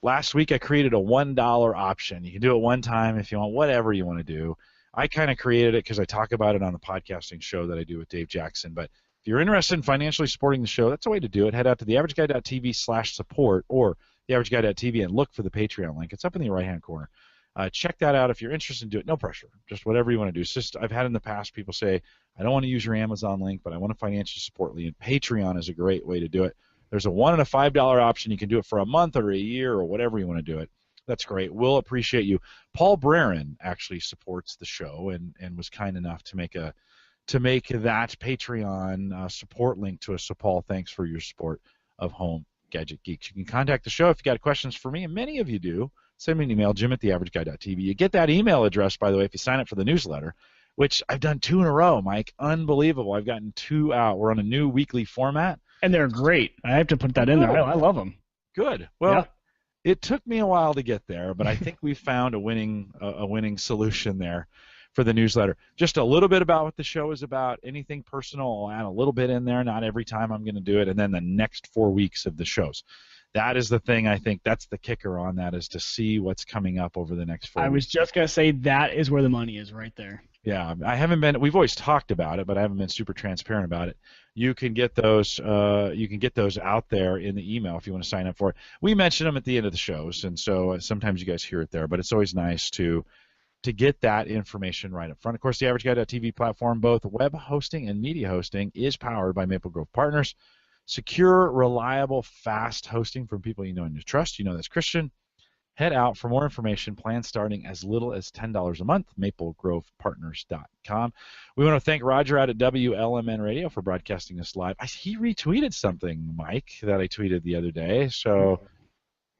Last week I created a $1 option. You can do it one time if you want, whatever you want to do. I kind of created it because I talk about it on the podcasting show that I do with Dave Jackson. But if you're interested in financially supporting the show, that's a way to do it. Head out to theaverageguy.tv/support or theaverageguy.tv and look for the Patreon link. It's up in the right-hand corner. Check that out if you're interested in doing it. No pressure. Just whatever you want to do. It's just, I've had in the past people say, I don't want to use your Amazon link, but I want to financially support you. And Patreon is a great way to do it. There's a $1 and a $5 option. You can do it for a month or a year or whatever you want to do it. That's great. We'll appreciate you. Paul Brerin actually supports the show and was kind enough to make that Patreon support link to us. So, Paul, thanks for your support of Home Gadget Geeks. You can contact the show if you got questions for me, and many of you do. Send me an email, jim@theaverageguy.tv. You get that email address, by the way, if you sign up for the newsletter, which I've done 2 in a row, Mike. Unbelievable. I've gotten 2 out. We're on a new weekly format. And they're great. I have to put that in there. I love them. Good. Well, it took me a while to get there, but I think we found a winning solution there. for the newsletter. Just a little bit about what the show is about. Anything personal, I'll add a little bit in there. Not every time I'm going to do it. And then the next 4 weeks of the shows. That is the thing. I think that's the kicker on that, is to see what's coming up over the next 4 weeks. I was just going to say that is where the money is, right there. Yeah, I haven't been. We've always talked about it, but I haven't been super transparent about it. You can get those. You can get those out there in the email if you want to sign up for it. We mention them at the end of the shows, and so sometimes you guys hear it there. But it's always nice to get that information right up front. Of course, the AverageGuy.tv platform, both web hosting and media hosting, is powered by Maple Grove Partners. Secure, reliable, fast hosting from people you know and you trust. You know that's Christian. Head out for more information. Plans starting as little as $10 a month. MapleGrovePartners.com. We want to thank Roger out at WLMN Radio for broadcasting this live. He retweeted something, Mike, that I tweeted the other day. So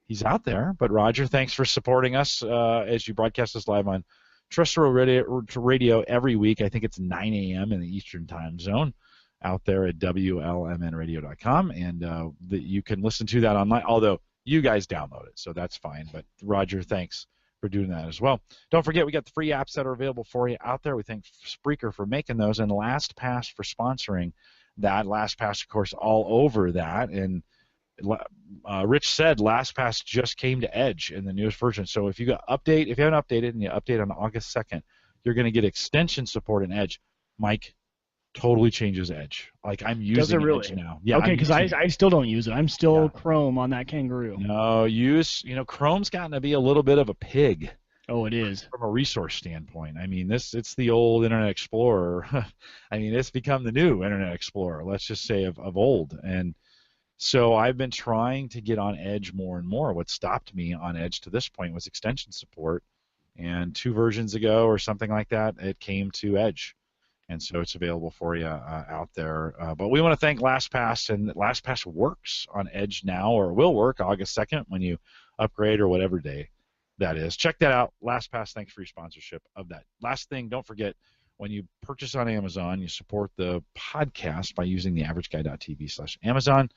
he's out there. But Roger, thanks for supporting us as you broadcast us live on terrestrial radio every week. I think it's 9 a.m. in the Eastern Time Zone out there at WLMNradio.com. And you can listen to that online, although you guys download it, so that's fine. But Roger, thanks for doing that as well. Don't forget, we got the free apps that are available for you out there. We thank Spreaker for making those, and LastPass for sponsoring that. LastPass, of course, all over that. And Rich said LastPass just came to Edge in the newest version. So if you haven't updated, and you update on August 2nd, you're going to get extension support in Edge. Mike, totally changes Edge. Like, I'm using Edge now. Yeah. Okay, because I still don't use it. I'm still Chrome on that Kangaroo. No, Chrome's gotten to be a little bit of a pig. Oh, it is. From a resource standpoint. I mean, it's the old Internet Explorer. I mean, it's become the new Internet Explorer, let's just say, of old. And so I've been trying to get on Edge more and more. What stopped me on Edge to this point was extension support. And 2 versions ago or something like that, it came to Edge. And so it's available for you out there. But we want to thank LastPass, and LastPass works on Edge now, or will work August 2nd when you upgrade, or whatever day that is. Check that out. LastPass, thanks for your sponsorship of that. Last thing, don't forget, when you purchase on Amazon, you support the podcast by using the AverageGuy.tv/Amazon.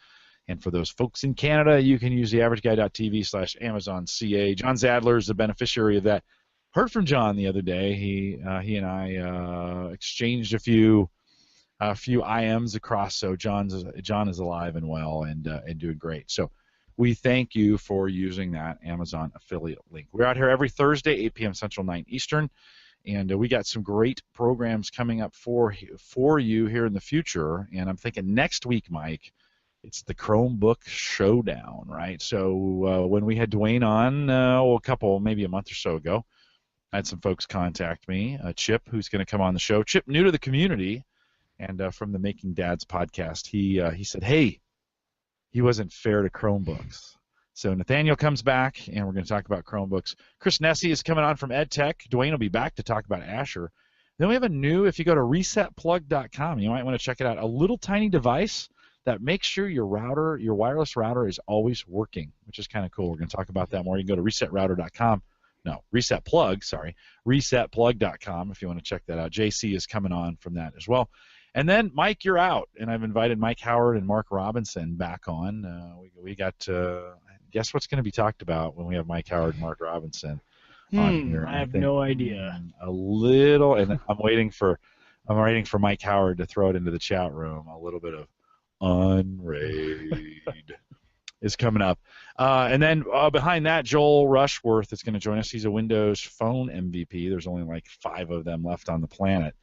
And for those folks in Canada, you can use the AverageGuy.tv/AmazonCA. John Zadler is the beneficiary of that. Heard from John the other day. He and I exchanged a few IMs across. So John is alive and well and doing great. So we thank you for using that Amazon affiliate link. We're out here every Thursday, 8 p.m. Central, 9 Eastern, and we got some great programs coming up for you here in the future. And I'm thinking next week, Mike, it's the Chromebook Showdown, right? So when we had Dwayne on maybe a month or so ago, I had some folks contact me. Chip, who's going to come on the show. Chip, new to the community, and from the Making Dads podcast, he said, hey, he wasn't fair to Chromebooks. So Nathaniel comes back, and we're going to talk about Chromebooks. Chris Nessie is coming on from EdTech. Dwayne will be back to talk about Asher. Then we have if you go to resetplug.com, you might want to check it out, a little tiny device that makes sure your wireless router is always working, which is kind of cool. We're going to talk about that more. You can go to resetplug.com if you want to check that out. JC is coming on from that as well. And then, Mike, you're out, and I've invited Mike Howard and Mark Robinson back on. We got guess what's going to be talked about when we have Mike Howard and Mark Robinson on here. I have no idea. A little, and I'm waiting for Mike Howard to throw it into the chat room. A little bit of Unraid is coming up. And then behind that, Joel Rushworth is going to join us. He's a Windows Phone MVP. There's only like 5 of them left on the planet.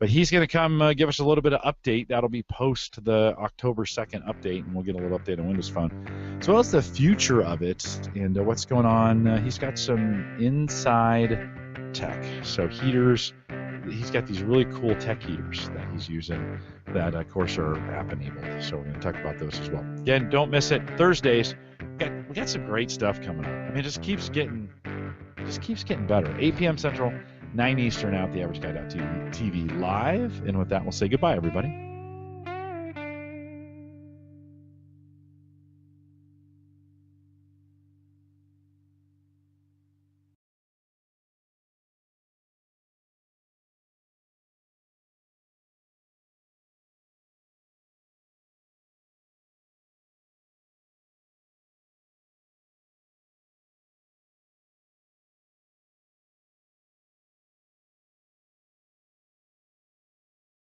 But he's going to come give us a little bit of update. That'll be post the October 2nd update, and we'll get a little update on Windows Phone. As well as the future of it and what's going on. He's got some inside tech. So heaters. He's got these really cool tech heaters that he's using that, of course, are app-enabled. So we're going to talk about those as well. Again, don't miss it. Thursdays, we got some great stuff coming up. I mean, it just keeps getting better. 8 p.m. Central, 9 Eastern out, the AverageGuy.tv live. And with that, we'll say goodbye, everybody.